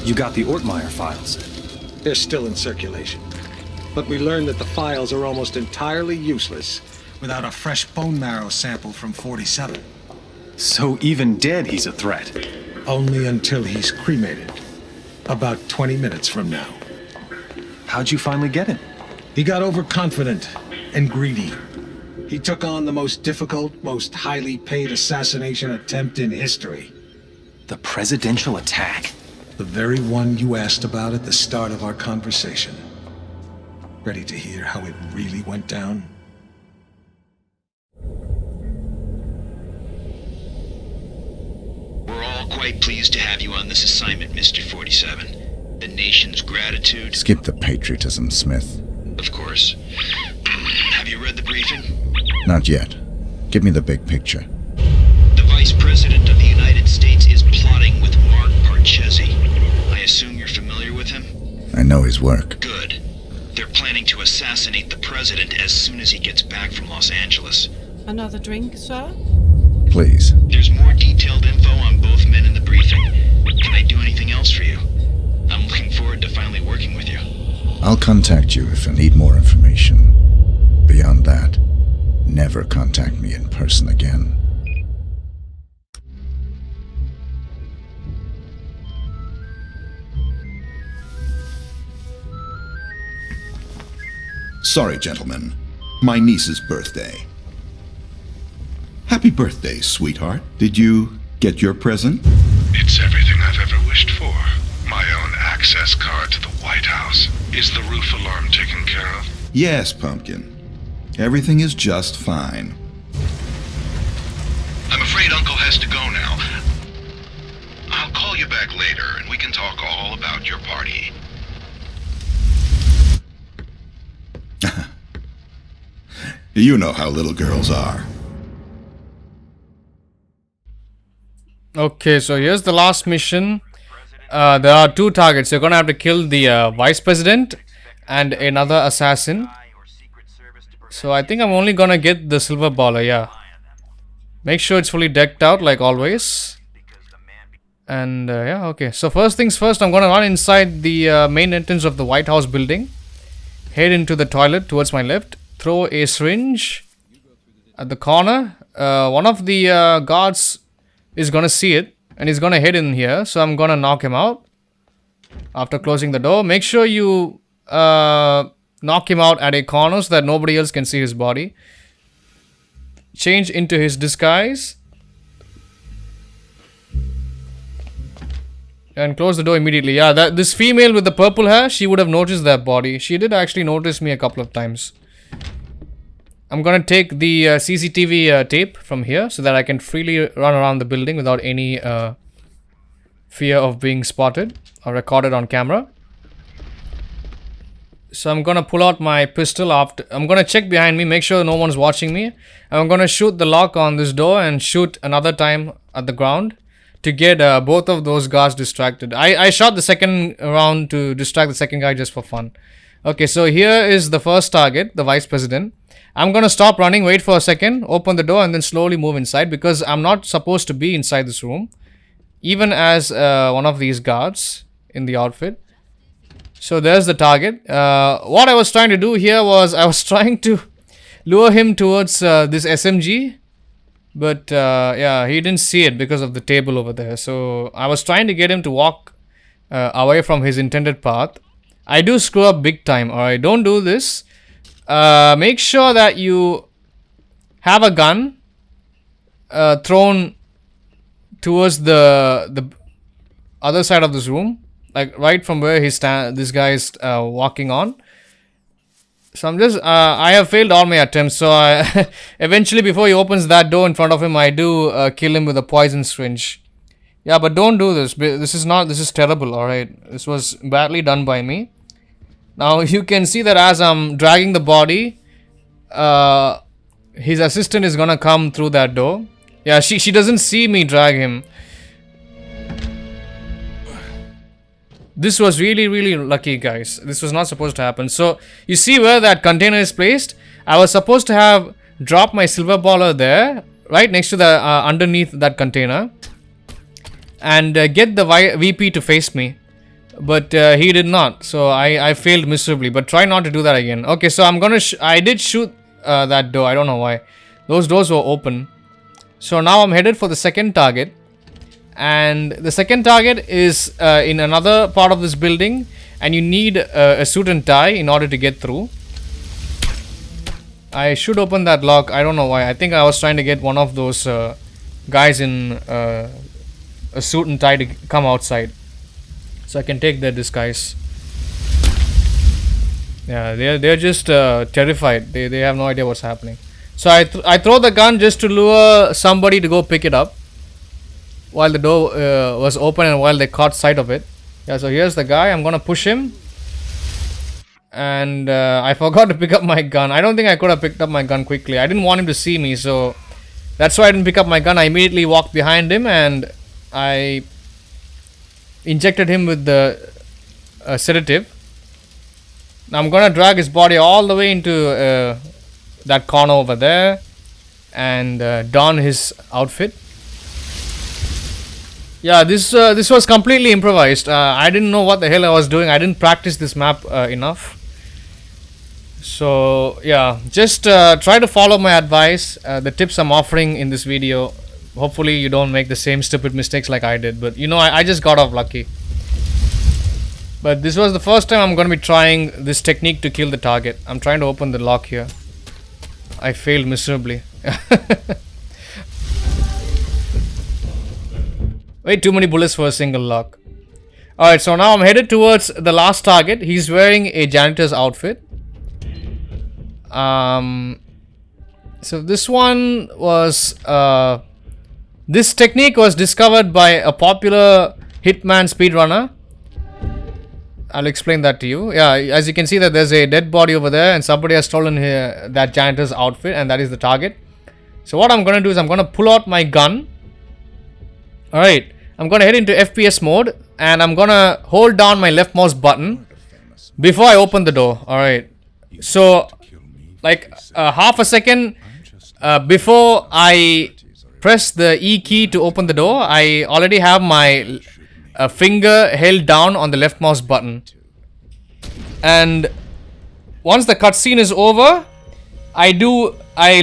You got the Ortmeyer files? They're still in circulation. But we learned that the files are almost entirely useless without a fresh bone marrow sample from 47. So even dead, he's a threat? Only until he's cremated. About 20 minutes from now. How'd you finally get him? He got overconfident and greedy. He took on the most difficult, most highly paid assassination attempt in history. The presidential attack? The very one you asked about at the start of our conversation. Ready to hear how it really went down? We're all quite pleased to have you on this assignment, Mr. 47. The nation's gratitude... Skip the patriotism, Smith. Of course. Have you read the briefing? Not yet. Give me the big picture. The Vice President of the United States is plotting with Mark Parchesi. I assume you're familiar with him? I know his work. Good. They're planning to assassinate the president as soon as he gets back from Los Angeles. Another drink, sir? Please. There's more detailed info on both men in the briefing. Can I do anything else for you? I'm looking forward to finally working with you. I'll contact you if I need more information. Beyond that, never contact me in person again. Sorry, gentlemen. My niece's birthday. Happy birthday, sweetheart. Did you get your present? It's everything I've ever wished for. My own access card to the White House. Is the roof alarm taken care of? Yes, Pumpkin. Everything is just fine. I'm afraid Uncle has to go now. I'll call you back later and we can talk all about your party. You know how little girls are. Okay, so here's the last mission. There are two targets. You're gonna have to kill the vice president and another assassin. So I think I'm only gonna get the silver baller, yeah. Make sure it's fully decked out like always. And yeah, okay. So first things first, I'm gonna run inside the main entrance of the White House building. Head into the toilet towards my left. Throw a syringe at the corner. One of the guards is gonna see it and he's gonna head in here. So I'm gonna knock him out after closing the door. Make sure you knock him out at a corner so that nobody else can see his body. Change into his disguise and close the door immediately. Yeah, this female with the purple hair, she would have noticed that body. She did actually notice me a couple of times. I'm gonna take the CCTV tape from here so that I can freely run around the building without any fear of being spotted or recorded on camera. So I'm gonna pull out my pistol after. I'm gonna check behind me, make sure no one's watching me. I'm gonna shoot the lock on this door and shoot another time at the ground to get both of those guards distracted. I shot the second round to distract the second guy just for fun. Okay, so here is the first target, the vice president. I'm gonna stop running, wait for a second, open the door and then slowly move inside because I'm not supposed to be inside this room, even as one of these guards in the outfit. So there's the target. What I was trying to do here was I was trying to lure him towards this SMG, but yeah, he didn't see it because of the table over there. So I was trying to get him to walk away from his intended path. I do screw up big time. Alright, don't do this. Make sure that you have a gun thrown towards the other side of this room, like right from where this guy is walking on. So I'm just I have failed all my attempts. So I eventually, before he opens that door in front of him, I do kill him with a poison syringe. Yeah, but don't do this. This is terrible. All right, this was badly done by me. Now you can see that as I'm dragging the body, his assistant is gonna come through that door. Yeah, she doesn't see me drag him. This was really lucky, guys. This was not supposed to happen. So you see where that container is placed? I was supposed to have dropped my silver baller there, right next to the underneath that container, and get the VP to face me. But he did not, so I failed miserably. But try not to do that again. Okay, so I'm gonna I did shoot that door. I don't know why. Those doors were open. So now I'm headed for the second target, and the second target is in another part of this building, and you need a suit and tie in order to get through. I should open that lock. I don't know why. I think I was trying to get one of those guys in a suit and tie to come outside, so I can take their disguise. Yeah, they're just terrified. They have no idea what's happening. So I throw the gun just to lure somebody to go pick it up while the door was open and while they caught sight of it. Yeah, so here's the guy. I'm gonna push him, and I forgot to pick up my gun. I don't think I could have picked up my gun quickly. I didn't want him to see me, so that's why I didn't pick up my gun. I immediately walked behind him and I injected him with the sedative. Now I'm gonna drag his body all the way into that corner over there and don his outfit. Yeah, this was completely improvised. I didn't know what the hell I was doing. I didn't practice this map enough. So yeah, just try to follow my advice, the tips I'm offering in this video. Hopefully you don't make the same stupid mistakes like I did. But you know, I just got off lucky. But this was the first time I'm going to be trying this technique to kill the target. I'm trying to open the lock here. I failed miserably. Way too many bullets for a single lock. Alright, so now I'm headed towards the last target. He's wearing a janitor's outfit. So this one was... this technique was discovered by a popular Hitman speedrunner. I'll explain that to you. Yeah, as you can see that there's a dead body over there and somebody has stolen that janitor's outfit, and that is the target. So what I'm going to do is I'm going to pull out my gun. Alright, I'm going to head into FPS mode and I'm going to hold down my left mouse button before I open the door. Alright, so like half a second before I press the E key to open the door, I already have my finger held down on the left mouse button, and once the cutscene is over, I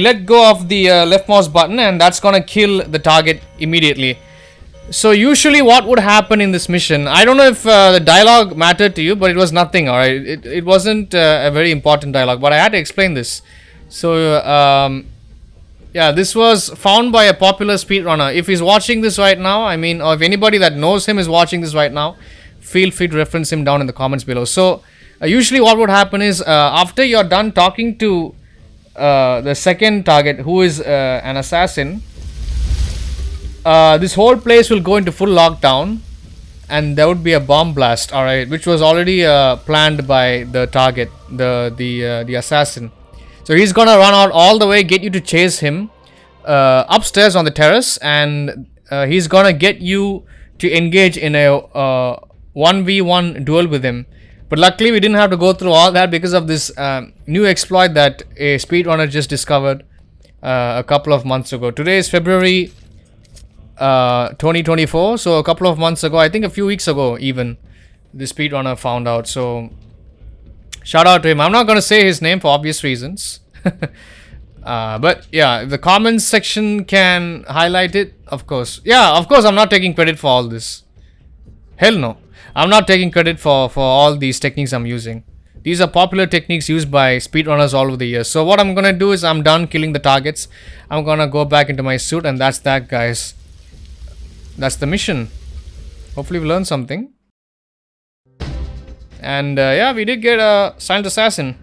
let go of the left mouse button, and that's gonna kill the target immediately. So usually what would happen in this mission, I don't know if the dialogue mattered to you, but it was nothing, alright. It wasn't a very important dialogue, but I had to explain this. So yeah, this was found by a popular speedrunner. If he's watching this right now, I mean, or if anybody that knows him is watching this right now, feel free to reference him down in the comments below. So usually what would happen is after you're done talking to the second target, who is an assassin, this whole place will go into full lockdown, and there would be a bomb blast, alright, which was already planned by the target, the assassin. So he's gonna run out all the way, get you to chase him upstairs on the terrace, and he's gonna get you to engage in a 1v1 duel with him. But luckily we didn't have to go through all that because of this new exploit that a speedrunner just discovered a couple of months ago. Today is February 2024, so a couple of months ago, I think a few weeks ago even, the speedrunner found out. So shout out to him. I'm not going to say his name for obvious reasons. But yeah, if the comments section can highlight it, of course. Yeah, of course I'm not taking credit for all this. Hell no. I'm not taking credit for all these techniques I'm using. These are popular techniques used by speedrunners all over the years. So what I'm going to do is, I'm done killing the targets. I'm going to go back into my suit, and that's that, guys. That's the mission. Hopefully we learned something. And yeah, we did get a silent assassin.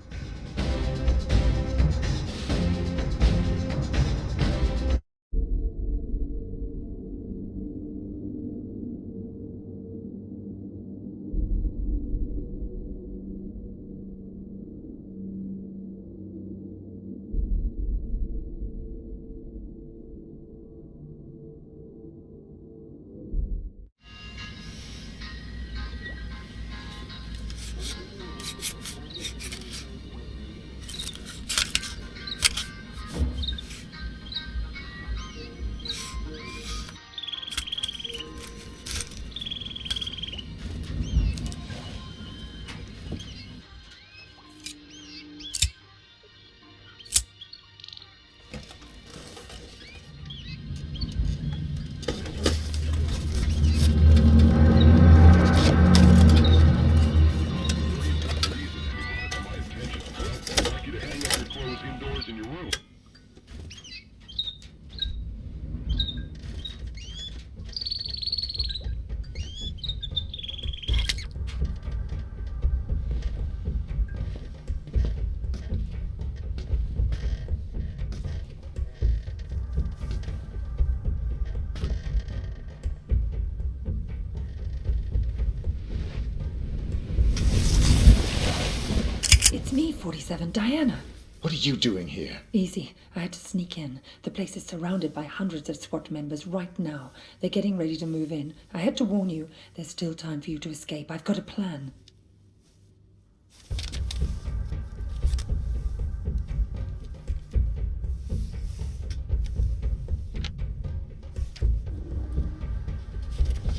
It's me, 47, Diana. What are you doing here? Easy. I had to sneak in. The place is surrounded by hundreds of SWAT members right now. They're getting ready to move in. I had to warn you. There's still time for you to escape. I've got a plan.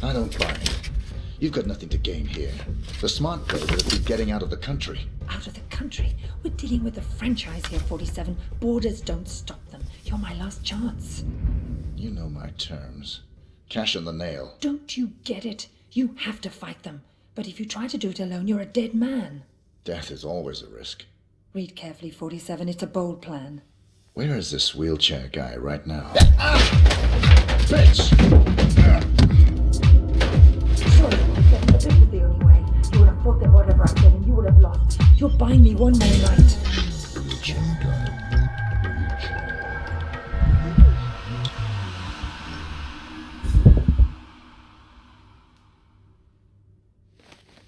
I don't buy it. You've got nothing to gain here. The smart play would be getting out of the country. Out of the country? We're dealing with a franchise here, 47. Borders don't stop them. You're my last chance. You know my terms. Cash on the nail. Don't you get it? You have to fight them. But if you try to do it alone, you're a dead man. Death is always a risk. Read carefully, 47. It's a bold plan. Where is this wheelchair guy right now? Bitch! Sorry, but this is the only way. You would have fought them whatever I said, and you would have lost. You're buying me one more night.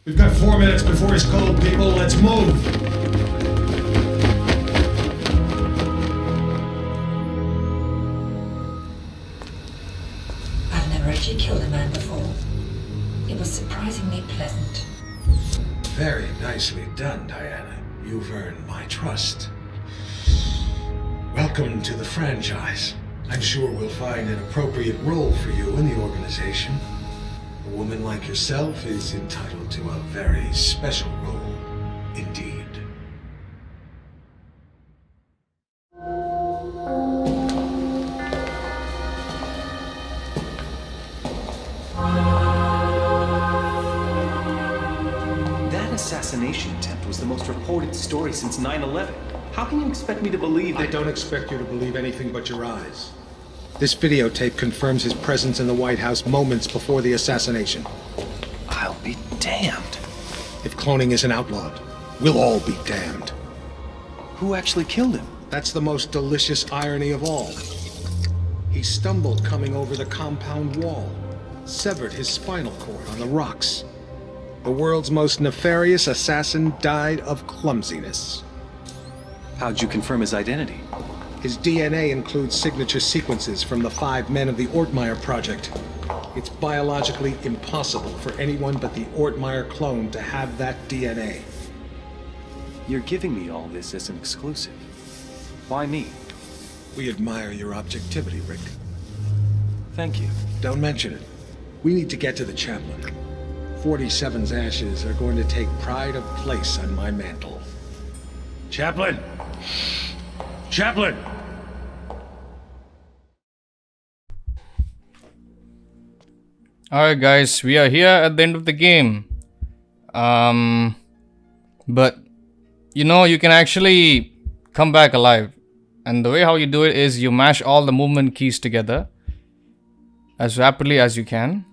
We've got 4 minutes before it's cold, people. Let's move. I've never actually killed a man before. It was surprisingly pleasant. Very nicely done, Diana. You've earned my trust. Welcome to the franchise. I'm sure we'll find an appropriate role for you in the organization. A woman like yourself is entitled to a very special role indeed. assassination attempt was the most reported story since 9/11. How can you expect me to believe that— I don't expect you to believe anything but your eyes. This videotape confirms his presence in the White House moments before the assassination. I'll be damned. If cloning isn't outlawed, we'll all be damned. Who actually killed him? That's the most delicious irony of all. He stumbled coming over the compound wall, severed his spinal cord on the rocks. The world's most nefarious assassin died of clumsiness. How'd you confirm his identity? His DNA includes signature sequences from the 5 men of the Ortmeyer project. It's biologically impossible for anyone but the Ortmeyer clone to have that DNA. You're giving me all this as an exclusive. Why me? We admire your objectivity, Rick. Thank you. Don't mention it. We need to get to the chaplain. 47's ashes are going to take pride of place on my mantle. Chaplain! Chaplain! Alright guys, we are here at the end of the game. But you know, you can actually come back alive. And the way how you do it is you mash all the movement keys together as rapidly as you can.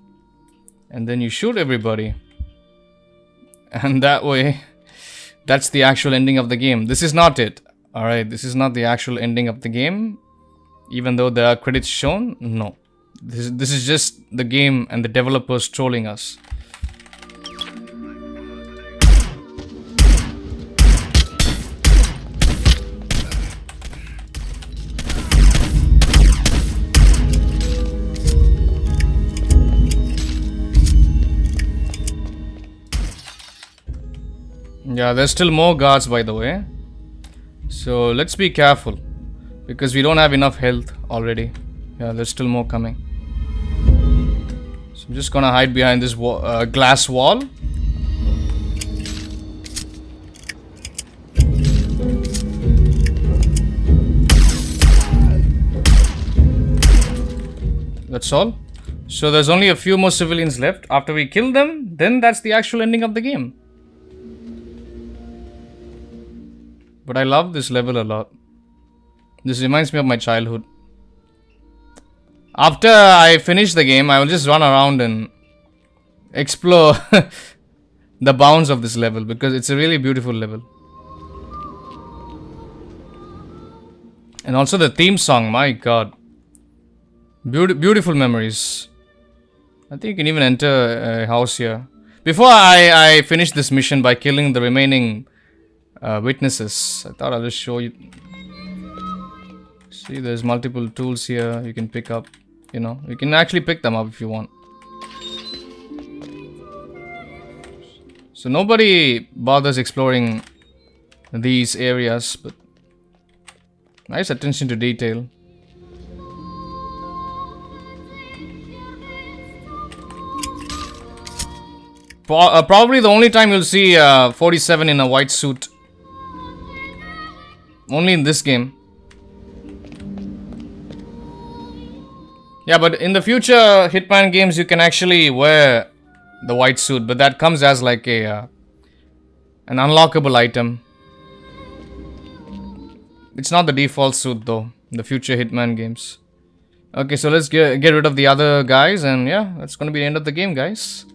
And then you shoot everybody. And that way, that's the actual ending of the game. This is not it. Alright, this is not the actual ending of the game. Even though there are credits shown, no. This is just the game and the developers trolling us. Yeah, there's still more guards, by the way. So let's be careful, because we don't have enough health already. Yeah, there's still more coming. So I'm just gonna hide behind this glass wall. That's all. So there's only a few more civilians left. After we kill them, then that's the actual ending of the game. But I love this level a lot. This reminds me of my childhood. After I finish the game, I will just run around and explore the bounds of this level, because it's a really beautiful level. And also the theme song, my god. Beautiful memories. I think you can even enter a house here. Before I finish this mission by killing the remaining witnesses, I thought I'll just show you. See, there's multiple tools here you can pick up. You know, you can actually pick them up if you want. So nobody bothers exploring these areas, but nice attention to detail. Probably the only time you'll see 47 in a white suit. Only in this game. Yeah, but in the future Hitman games you can actually wear the white suit, but that comes as like a an unlockable item. It's not the default suit though, in the future Hitman games. Okay, so let's get rid of the other guys, and yeah, that's gonna be the end of the game, guys.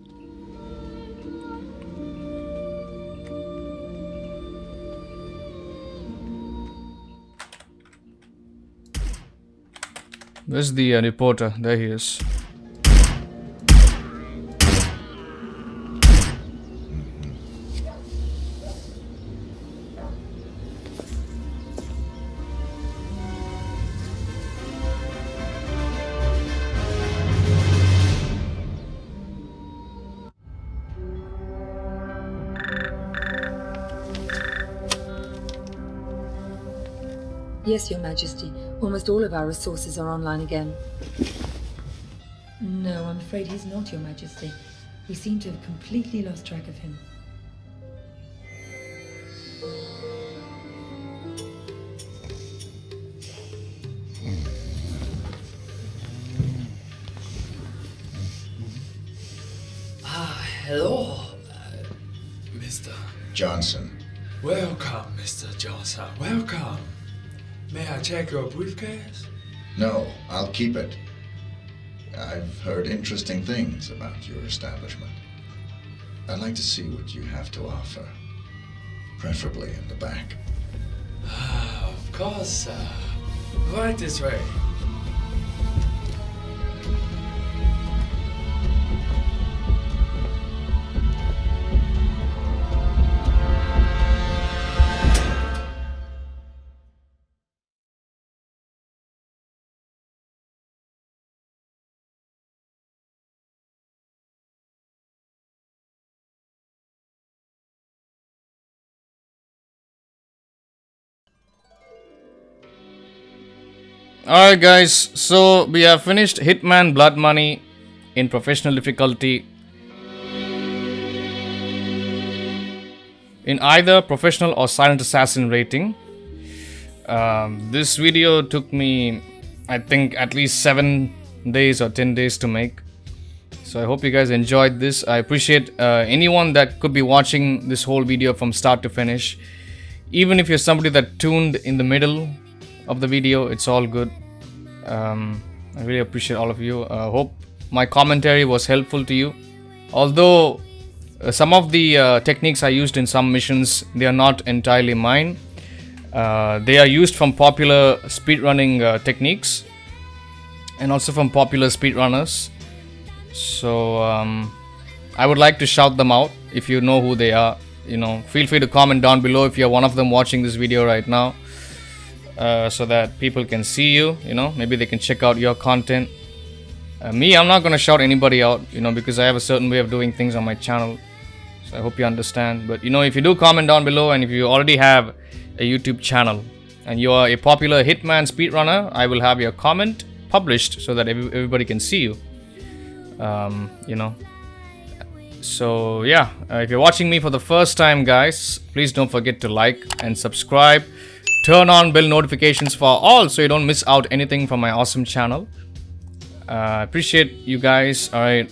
Where's the reporter? There he is. Yes, Your Majesty. Almost all of our resources are online again. No, I'm afraid he's not, Your Majesty. We seem to have completely lost track of him. Hello, Mr. Johnson. Welcome, Mr. Johnson. Welcome. May I check your briefcase? No, I'll keep it. I've heard interesting things about your establishment. I'd like to see what you have to offer. Preferably in the back. Of course, right this way. Alright guys, so we have finished Hitman Blood Money in professional difficulty. In either professional or silent assassin rating. This video took me, I think, at least 7 days or 10 days to make. So I hope you guys enjoyed this. I appreciate anyone that could be watching this whole video from start to finish. Even if you're somebody that tuned in the middle of the video, it's all good. I really appreciate all of you. Hope my commentary was helpful to you. Although some of the techniques I used in some missions, they are not entirely mine. They are used from popular speedrunning techniques and also from popular speedrunners. So I would like to shout them out. If you know who they are, you know, feel free to comment down below if you're one of them watching this video right now. So that people can see you, you know, maybe they can check out your content. Me, I'm not going to shout anybody out, you know, because I have a certain way of doing things on my channel. So I hope you understand. But, you know, if you do comment down below and if you already have a YouTube channel and you are a popular Hitman speedrunner, I will have your comment published so that everybody can see you. You know. So, yeah, if you're watching me for the first time, guys, please don't forget to like and subscribe. Turn on bell notifications for all so you don't miss out anything from my awesome channel. I appreciate you guys. Alright,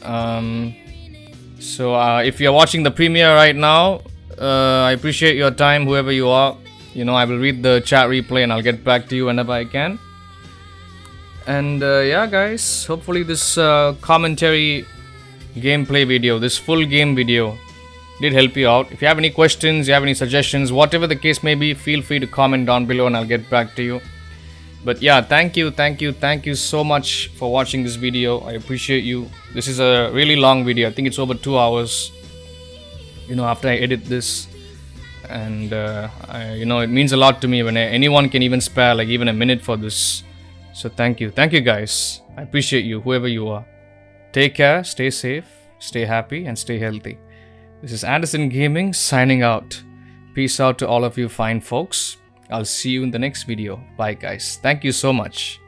so if you're watching the premiere right now, I appreciate your time, whoever you are. You know, I will read the chat replay and I'll get back to you whenever I can. And yeah guys, hopefully this commentary gameplay video, this full game video did help you out. If you have any questions, you have any suggestions, whatever the case may be, feel free to comment down below and I'll get back to you. But yeah, thank you so much for watching this video. I appreciate you. This is a really long video. I think it's over 2 hours, you know, after I edit this. And you know, it means a lot to me when anyone can even spare like even a minute for this. So thank you guys. I appreciate you, whoever you are. Take care, stay safe, stay happy and stay healthy. This is Anderson Gaming signing out. Peace out to all of you fine folks. I'll see you in the next video. Bye guys. Thank you so much.